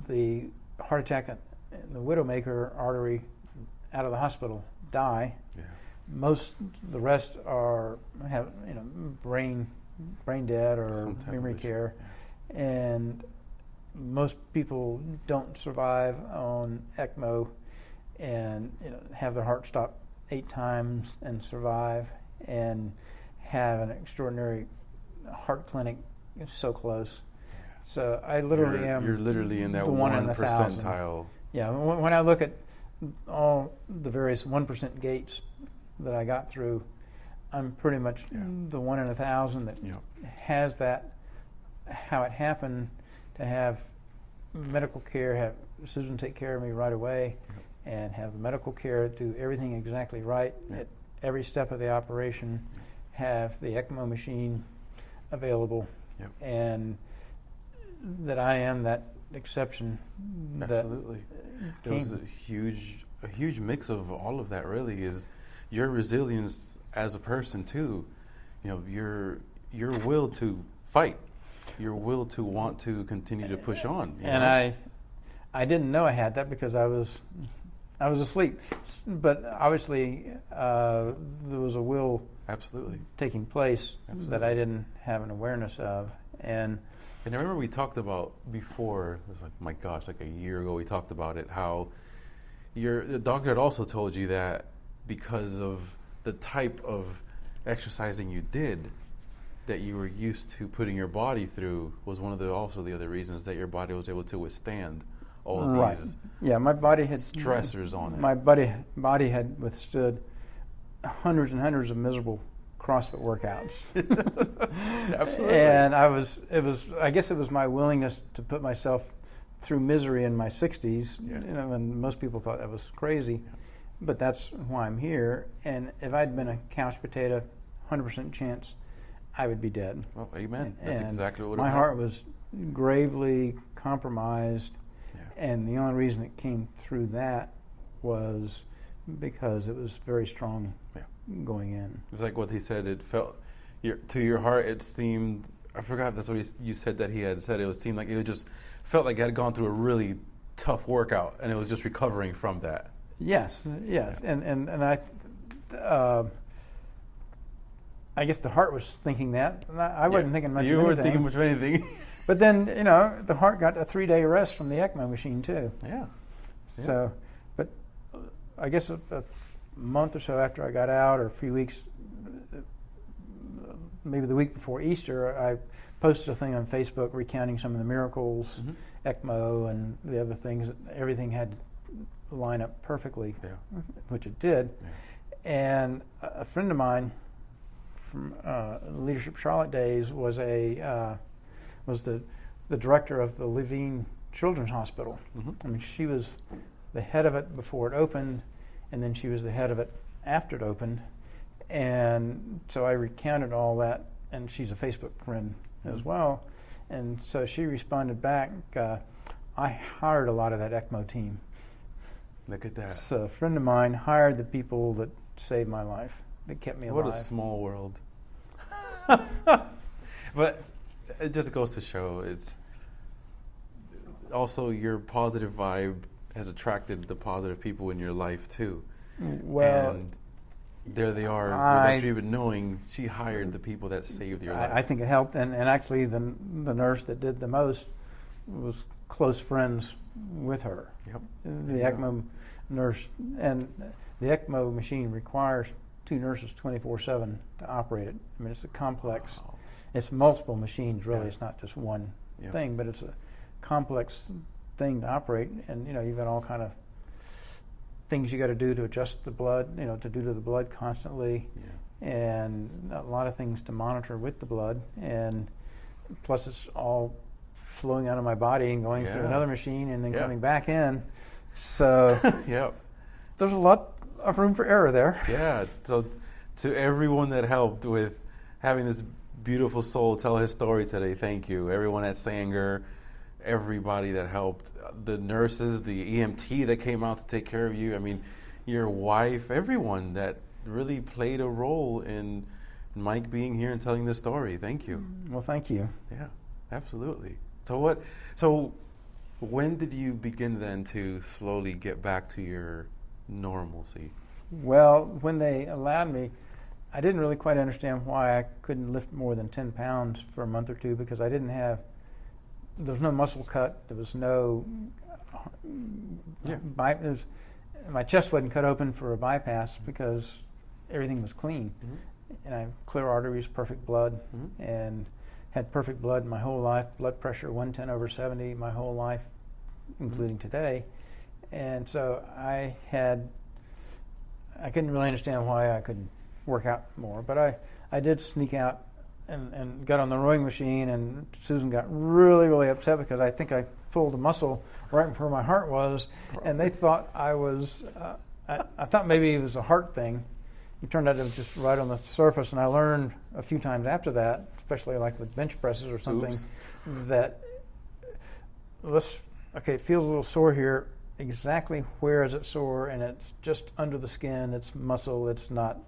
the heart attack in the widowmaker artery out of the hospital die. Yeah. The rest have brain dead or Some type of memory issue. care, and most people don't survive on ECMO, and have their heart stop 8 times and survive, and have an extraordinary heart clinic so close. So I literally am. You're literally in that the 1 in 1,000 percentile. Yeah, when I look at all the various 1% gates that I got through, I'm pretty much the 1 in 1,000 that has that, how it happened, to have medical care, have Susan take care of me right away, and have the medical care do everything exactly right at every step of the operation, have the ECMO machine available, and that I am that exception. Absolutely. It was a huge mix of all of that, really, is your resilience as a person too. Your will to fight, your will to want to continue to push on. And I didn't know I had that, because I I was asleep. But obviously, there was a will Absolutely. taking place Absolutely. that I didn't have an awareness of. And I remember we talked about before, it was like, my gosh, like a year ago we talked about it, how the doctor had also told you that because of the type of exercising you did, that you were used to putting your body through, was one of the other reasons that your body was able to withstand all of these my body had stressors on it. My body had withstood hundreds and hundreds of miserable CrossFit workouts. Absolutely. And I guess it was my willingness to put myself through misery in my 60s, and most people thought that was crazy, but that's why I'm here. And if I'd been a couch potato, 100% chance I would be dead. Well, amen. That's exactly what it was. My heart was gravely compromised, and the only reason it came through that was because it was very strong going in. It was like what he said, it felt, to your heart, it seemed, I forgot, that's what you said that he had said, it seemed like it just felt like it had gone through a really tough workout, and it was just recovering from that. Yes. And I guess the heart was thinking that. I wasn't thinking much of anything. You weren't thinking much of anything. But then, the heart got a 3-day rest from the ECMO machine, too. Yeah. So, but I guess a month or so after I got out, or a few weeks, maybe the week before Easter, I posted a thing on Facebook recounting some of the miracles, ECMO, and the other things. Everything had to line up perfectly, which it did. Yeah. And a friend of mine from Leadership Charlotte days was the director of the Levine Children's Hospital. I mean, she was the head of it before it opened, and then she was the head of it after it opened. And so I recounted all that, and she's a Facebook friend as well. And so she responded back, I hired a lot of that ECMO team. Look at that. So a friend of mine hired the people that saved my life, that kept me alive. What a small world. But it just goes to show, it's also your positive vibe has attracted the positive people in your life too. Well, and there they are, without you even knowing, she hired the people that saved your life. I think it helped, and actually the nurse that did the most was close friends with her. Yep. The ECMO nurse, and the ECMO machine requires 2 nurses 24/7 to operate it. I mean, it's a complex. Wow. It's multiple machines, really. It's not just one thing, but it's a complex thing to operate, and you've got all kind of things you got to do to adjust the blood, to do to the blood constantly, and a lot of things to monitor with the blood, and plus it's all flowing out of my body and going through another machine and then coming back in. So there's a lot of room for error there. Yeah. So to everyone that helped with having this beautiful soul tell his story today, thank you. Everyone at Sanger, everybody that helped, the nurses, the EMT that came out to take care of you. I mean, your wife, everyone that really played a role in Mike being here and telling this story. Thank you. Well, thank you. Yeah, absolutely. So when did you begin then to slowly get back to your normalcy? Well, when they allowed me, I didn't really quite understand why I couldn't lift more than 10 pounds for a month or two, because there was no muscle cut, there was no, my chest wasn't cut open for a bypass because everything was clean. And I have clear arteries, perfect blood, and had perfect blood my whole life, blood pressure 110/70 my whole life, including today. And so I couldn't really understand why I couldn't work out more, but I did sneak out and got on the rowing machine, and Susan got really, really upset because I think I pulled a muscle right where my heart was, and they thought I was, I thought maybe it was a heart thing. It turned out it was just right on the surface, and I learned a few times after that, especially like with bench presses or something, that it feels a little sore here. Exactly where is it sore? And it's just under the skin. It's muscle. It's not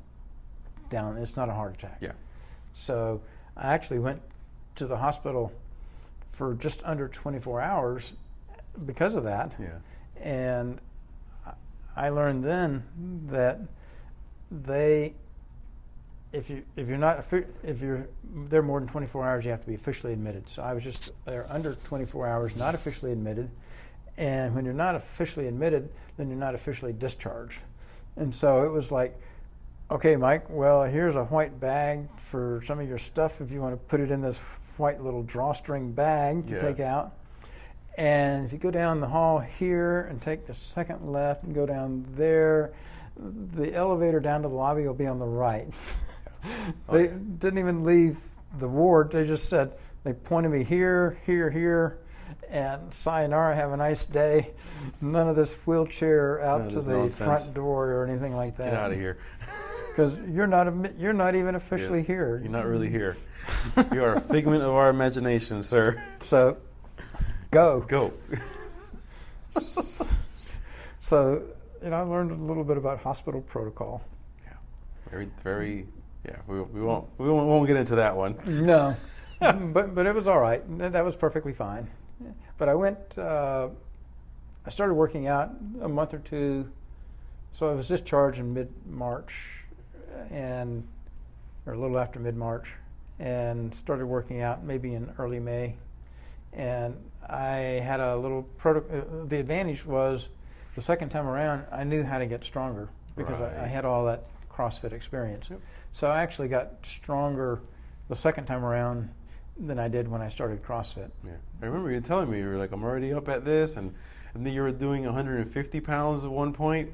down. It's not a heart attack. Yeah. So I actually went to the hospital for just under 24 hours because of that. Yeah. And I learned then that if you're there more than 24 hours, you have to be officially admitted. So I was just there under 24 hours, not officially admitted. And when you're not officially admitted, then you're not officially discharged. And so it was like, okay, Mike, well, here's a white bag for some of your stuff if you want to put it in this white little drawstring bag to take out. And if you go down the hall here and take the second left and go down there, the elevator down to the lobby will be on the right. They didn't even leave the ward. They just said, they pointed me here, here, here, and sayonara, have a nice day. None of this wheelchair out to the front door or anything like that. Get out of here. Because you're not even officially here. You're not really here. You are a figment of our imagination, sir. So, go. Go. So, I learned a little bit about hospital protocol. Yeah, very, very. Yeah, we won't get into that one. No, but it was all right. That was perfectly fine. But I started working out a month or two. So I was discharged in mid-March, or a little after mid-March, and started working out maybe in early May. And I had a little protocol. The advantage was the second time around, I knew how to get stronger because I had all that CrossFit experience. Yep. So I actually got stronger the second time around than I did when I started CrossFit. Yeah, I remember you telling me, you were like, I'm already up at this, and then you were doing 150 pounds at one point.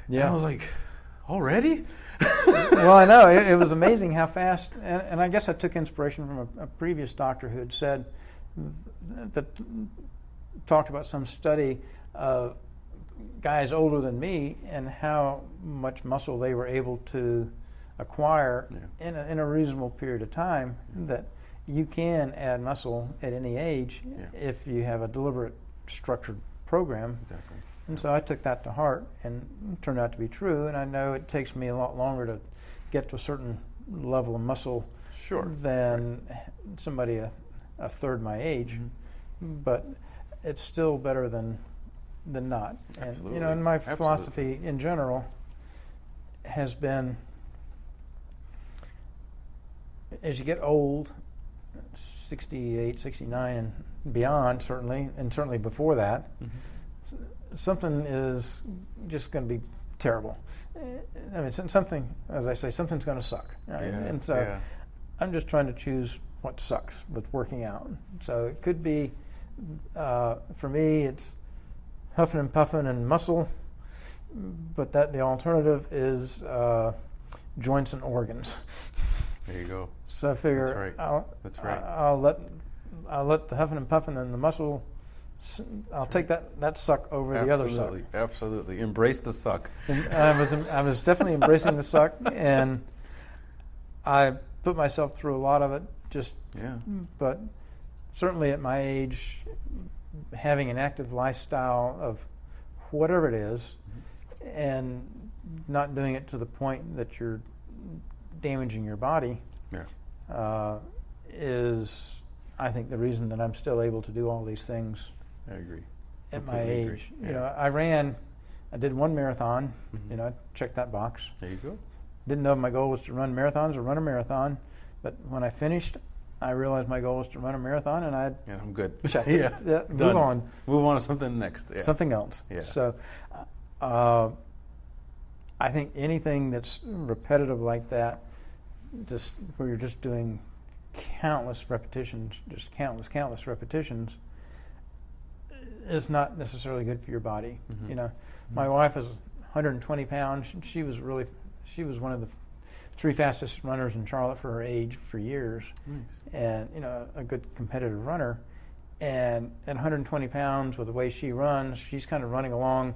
Yeah. And I was like, already? Well, I know. It was amazing how fast, and I guess I took inspiration from a previous doctor who had said, that talked about some study of guys older than me and how much muscle they were able to acquire in a reasonable period of time, that you can add muscle at any age if you have a deliberate, structured program. Exactly. And so I took that to heart, and it turned out to be true. And I know it takes me a lot longer to get to a certain level of muscle than somebody a third my age, but it's still better than not. Absolutely. And and my philosophy in general has been, as you get old, 68, 69 and beyond, certainly, and certainly before that, something is just going to be terrible. I mean, something, as I say, something's going to suck. Right? And so I'm just trying to choose what sucks with working out. So it could be, for me, it's huffing and puffing and muscle, but the alternative is joints and organs. There you go. So I figure That's right. I'll let the huffing and puffing and the muscle. I'll take that suck over the other suck. Absolutely, embrace the suck. And I was definitely embracing the suck, and I put myself through a lot of it. But certainly at my age, having an active lifestyle of whatever it is, and not doing it to the point that you're damaging your body, is, I think, the reason that I'm still able to do all these things. I agree. At my age, I did one marathon. I checked that box. There you go. Didn't know if my goal was to run marathons or run a marathon, but when I finished, I realized my goal was to run a marathon, and I'm good. Checked it. Move on. Move on to something next. Yeah. Something else. Yeah. So, I think anything that's repetitive like that, just where you're just doing countless repetitions, countless repetitions, is not necessarily good for your body. My wife is 120 pounds. She was one of the 3 fastest runners in Charlotte for her age for years. Nice. And a good competitive runner. And at 120 pounds, with the way she runs, she's kind of running along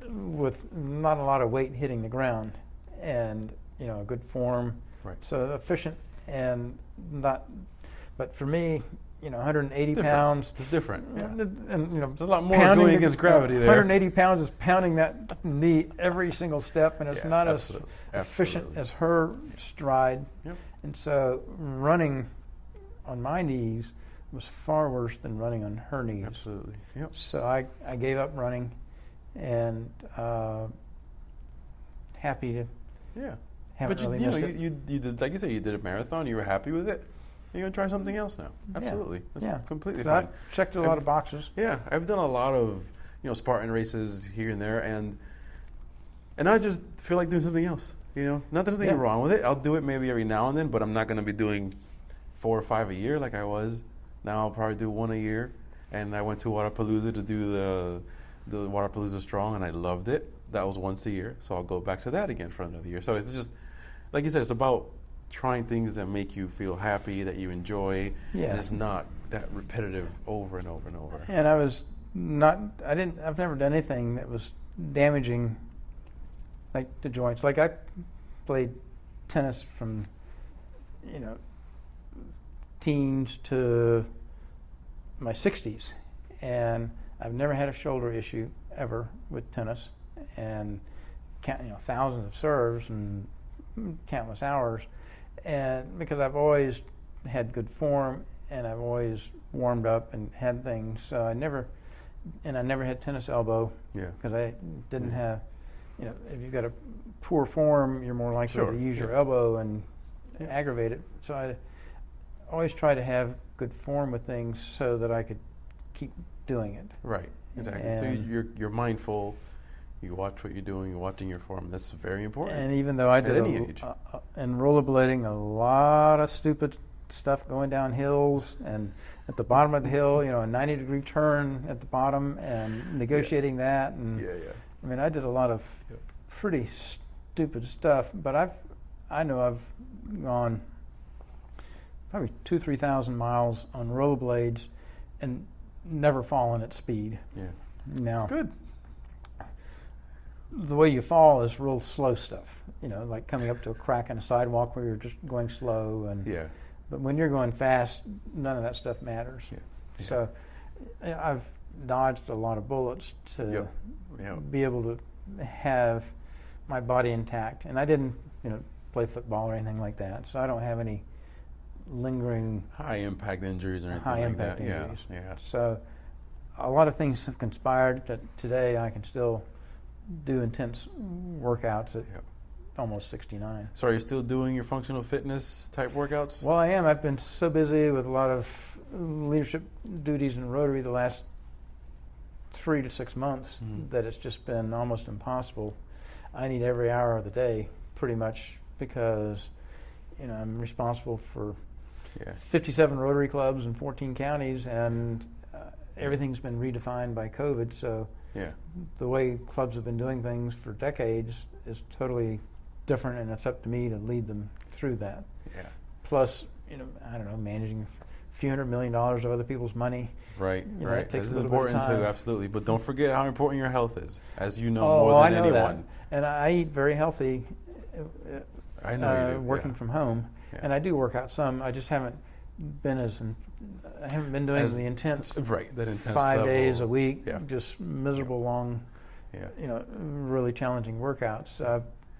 with not a lot of weight hitting the ground, and a good form. Right. So efficient and not. But for me, 180 different. Pounds. It's different. Yeah. And there's a lot more going against gravity there. 180 pounds is pounding that knee every single step, and it's not as efficient as her stride. Yep. And so running on my knees was far worse than running on her knees. Absolutely. Yep. So I gave up running, and happy to. Yeah. Haven't But really you know, missed it. you did, like you said, you did a marathon. You were happy with it. You're gonna try something else now. Absolutely. That's completely So fine. I've checked a lot of boxes. Yeah, I've done a lot of Spartan races here and there, and I just feel like doing something else. Not that there's anything wrong with it. I'll do it maybe every now and then, but I'm not gonna be doing 4 or 5 a year like I was. Now I'll probably do 1 a year. And I went to Waterpalooza to do the Waterpalooza Strong, and I loved it. That was once a year, so I'll go back to that again for another year. So it's just, like you said, it's about trying things that make you feel happy, that you enjoy, and it's not that repetitive over and over and over. And I've never done anything that was damaging, like the joints. Like I played tennis from, teens to my 60s, and I've never had a shoulder issue ever with tennis, and thousands of serves and countless hours, and because I've always had good form and I've always warmed up and had things, so I never had tennis elbow because I didn't have, if you've got a poor form, you're more likely to use your elbow and aggravate it. So I always try to have good form with things so that I could keep doing it. Right, exactly. And so you're mindful. You watch what you're doing. You're watching your form. That's very important. And even though I did in rollerblading a lot of stupid stuff going down hills and at the bottom of the hill, a 90-degree turn at the bottom and negotiating that, and I mean, I did a lot of pretty stupid stuff. But I know I've gone probably 2,000-3,000 miles on rollerblades and never fallen at speed. Yeah. Now, that's good. The way you fall is real slow stuff, like coming up to a crack in a sidewalk where you're just going slow. But when you're going fast, none of that stuff matters. Yeah. So I've dodged a lot of bullets to be able to have my body intact. And I didn't, play football or anything like that, so I don't have any lingering high impact injuries or anything high like impact that. Injuries. Yeah. So a lot of things have conspired that today I can still do intense workouts at almost 69. So are you still doing your functional fitness type workouts? Well, I am. I've been so busy with a lot of leadership duties in Rotary the last 3 to 6 months that it's just been almost impossible. I need every hour of the day pretty much because I'm responsible for 57 Rotary clubs in 14 counties, and everything's been redefined by COVID. So the way clubs have been doing things for decades is totally different, and it's up to me to lead them through that. Yeah. Plus, I don't know, managing a few $100 million of other people's money. Right, right. That takes this a is little bit of important time. too, absolutely. But don't forget how important your health is, as you know Oh, more well, than I know anyone. that. And I eat very healthy. I know you do. Working from home, and I do work out some. I just haven't been I haven't been doing the intense. That intense 5 days level. a week, just miserable long, really challenging workouts.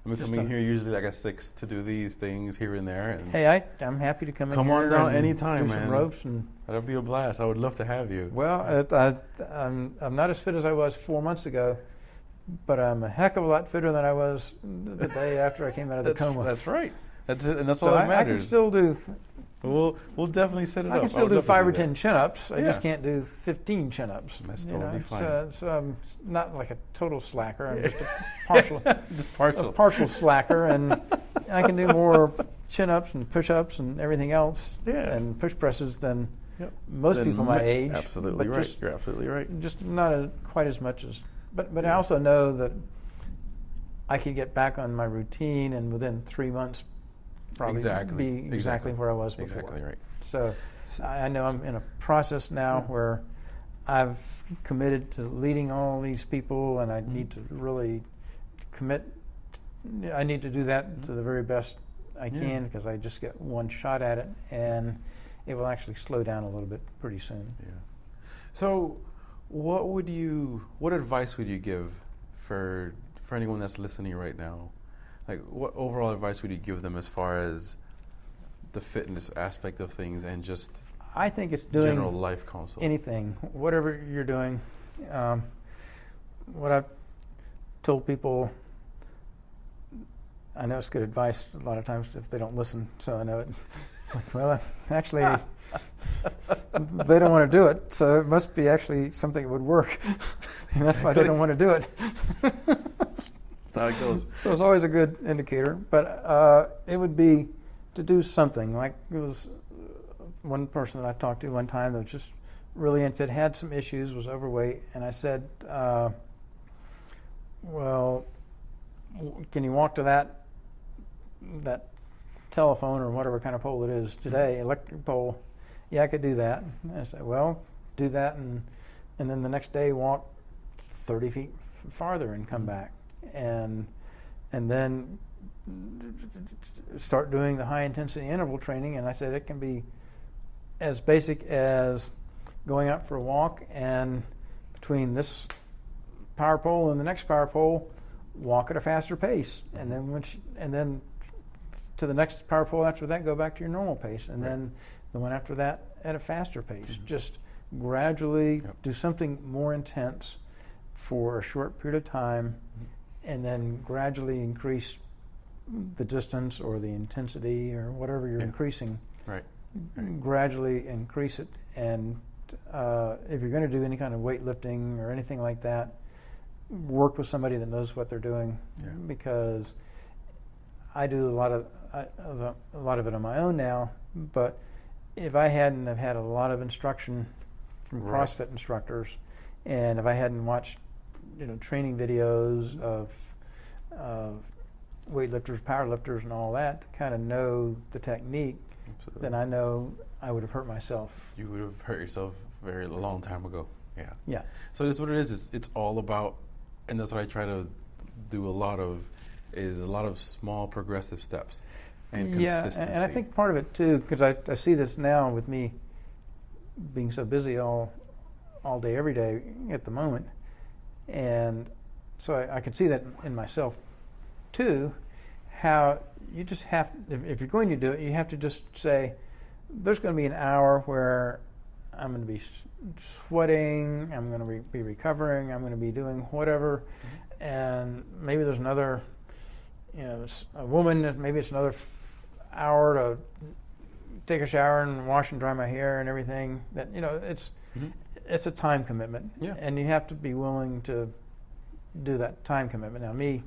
I'm coming here usually like at 6 to do these things here and there. And hey, I'm happy to come in here. Come on down and anytime, do man. some ropes and. That'll be a blast. I would love to have you. Well, I'm not as fit as I was 4 months ago, but I'm a heck of a lot fitter than I was the day after I came out of the coma. That's right. That's it, and that's So all that I matters. can still do. We'll definitely set it up. I can still do 5 or 10 that. chin-ups. I just can't do 15 chin-ups. That's totally fine. So I'm not like a total slacker. I'm just a partial, just partial slacker, and I can do more chin-ups and push-ups and everything else, and push presses than most people my age. Absolutely but right. You're absolutely right. Just not quite as much as. But I also know that I could get back on my routine, and within 3 months, probably be exactly where I was before. Exactly right. So I know I'm in a process now where I've committed to leading all these people, and I need to really commit. I need to do that to the very best I can, because I just get one shot at it, and it will actually slow down a little bit pretty soon. Yeah. So what advice would you give for anyone that's listening right now? Like, what overall advice would you give them as far as the fitness aspect of things and just I think it's doing general life counsel? Anything, whatever you're doing. What I told people, I know it's good advice a lot of times if they don't listen, so I know it. Well, actually, they don't want to do it, so it must be actually something that would work. And that's why they don't want to do it. That's how it goes. So it's always a good indicator. But it would be to do something. Like it was one person that I talked to one time that was just really unfit, had some issues, was overweight, and I said, well, can you walk to that telephone or whatever kind of pole it is today, electric pole? Yeah, I could do that. And I said, well, do that, and then the next day walk 30 feet farther and come back, and then start doing the high intensity interval training. And I said it can be as basic as going out for a walk, and between this power pole and the next power pole, walk at a faster pace, and then to the next power pole after that, go back to your normal pace, and then the one after that at a faster pace. Just gradually do something more intense for a short period of time, and then gradually increase the distance or the intensity or whatever you're increasing. Right. Gradually increase it, and if you're going to do any kind of weightlifting or anything like that, work with somebody that knows what they're doing, because I do a lot of it on my own now. But if I hadn't have had a lot of instruction from CrossFit instructors, and if I hadn't watched, training videos of weightlifters, powerlifters, and all that to kind of know the technique, then I know I would have hurt myself. You would have hurt yourself a very long time ago. Yeah. Yeah. So this is what it is. It's all about, and that's what I try to do a lot of small progressive steps and consistency. And I think part of it too, because I see this now with me being so busy all day, every day at the moment, and so I can see that in myself too, how you just have, if you're going to do it, you have to just say, there's going to be an hour where I'm going to be sweating, I'm going to be recovering, I'm going to be doing whatever, and maybe there's another, a woman, maybe it's another hour to take a shower and wash and dry my hair and everything. That it's a time commitment, and you have to be willing to do that time commitment. Now, me,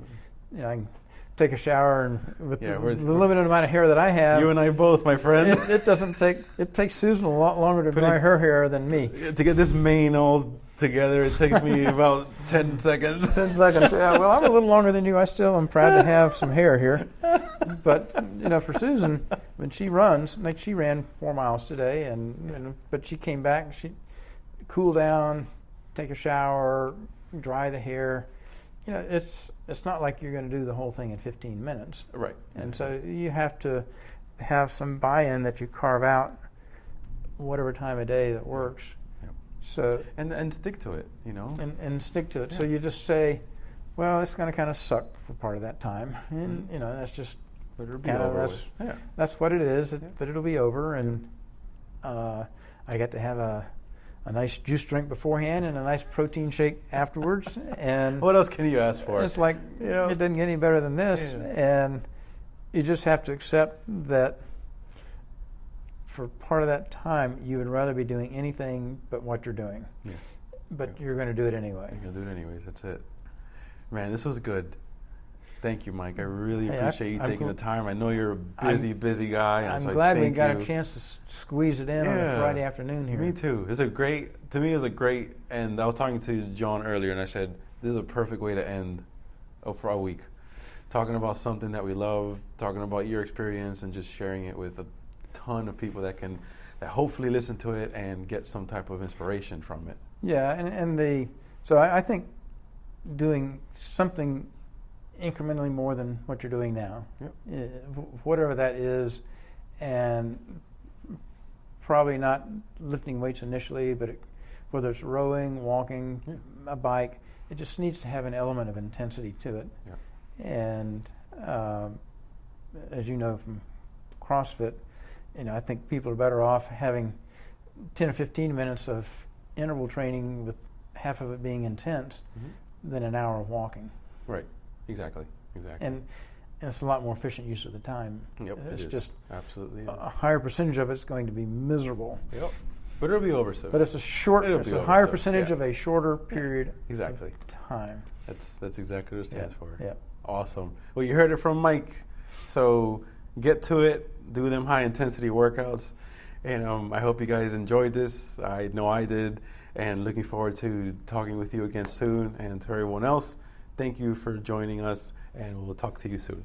I can take a shower, and with the limited amount of hair that I have, you and I both, my friend, it doesn't take. It takes Susan a lot longer to dry her hair than me. To get this mane all together, it takes me about 10 seconds. 10 seconds. Yeah, well, I'm a little longer than you. I still am proud to have some hair here. But for Susan, when she runs, like she ran 4 miles today, but she came back, she cool down, take a shower, dry the hair. It's not like you're going to do the whole thing in 15 minutes. Right. And so you have to have some buy-in that you carve out whatever time of day that works. Yep. So and stick to it, And stick to it. Yeah. So you just say, well, it's going to kind of suck for part of that time. And, that's just but it'll be kind over of, that's what it is, but it'll be over. And I get to have a nice juice drink beforehand and a nice protein shake afterwards. And what else can you ask for? It's like, it doesn't get any better than this. Yeah. And you just have to accept that for part of that time, you would rather be doing anything but what you're doing. Yeah. But you're going to do it anyway. You're going to do it anyways. That's it. Man, this was good. Thank you, Mike. I really appreciate you taking the time. I know you're a busy guy. I'm glad we got a chance to squeeze it in on a Friday afternoon here. Me too. It's a great, and I was talking to Jon earlier, and I said, this is a perfect way to end for our week. Talking about something that we love, talking about your experience, and just sharing it with a ton of people that hopefully listen to it and get some type of inspiration from it. Yeah, so I think doing something incrementally more than what you're doing now, whatever that is, and probably not lifting weights initially, but whether it's rowing, walking, a bike, it just needs to have an element of intensity to it. Yeah. And as you know from CrossFit, I think people are better off having 10 or 15 minutes of interval training with half of it being intense than an hour of walking. Right. Exactly. And it's a lot more efficient use of the time. Yep. It's it is. just Absolutely. a higher percentage of it's going to be miserable. Yep. But it'll be over soon. But it's a higher soon. percentage of a shorter period Exactly. of time. That's exactly what it stands for. Yeah. Awesome. Well, you heard it from Mike. So get to it. Do them high intensity workouts. And I hope you guys enjoyed this. I know I did. And looking forward to talking with you again soon. And to everyone else, thank you for joining us. And we'll talk to you soon.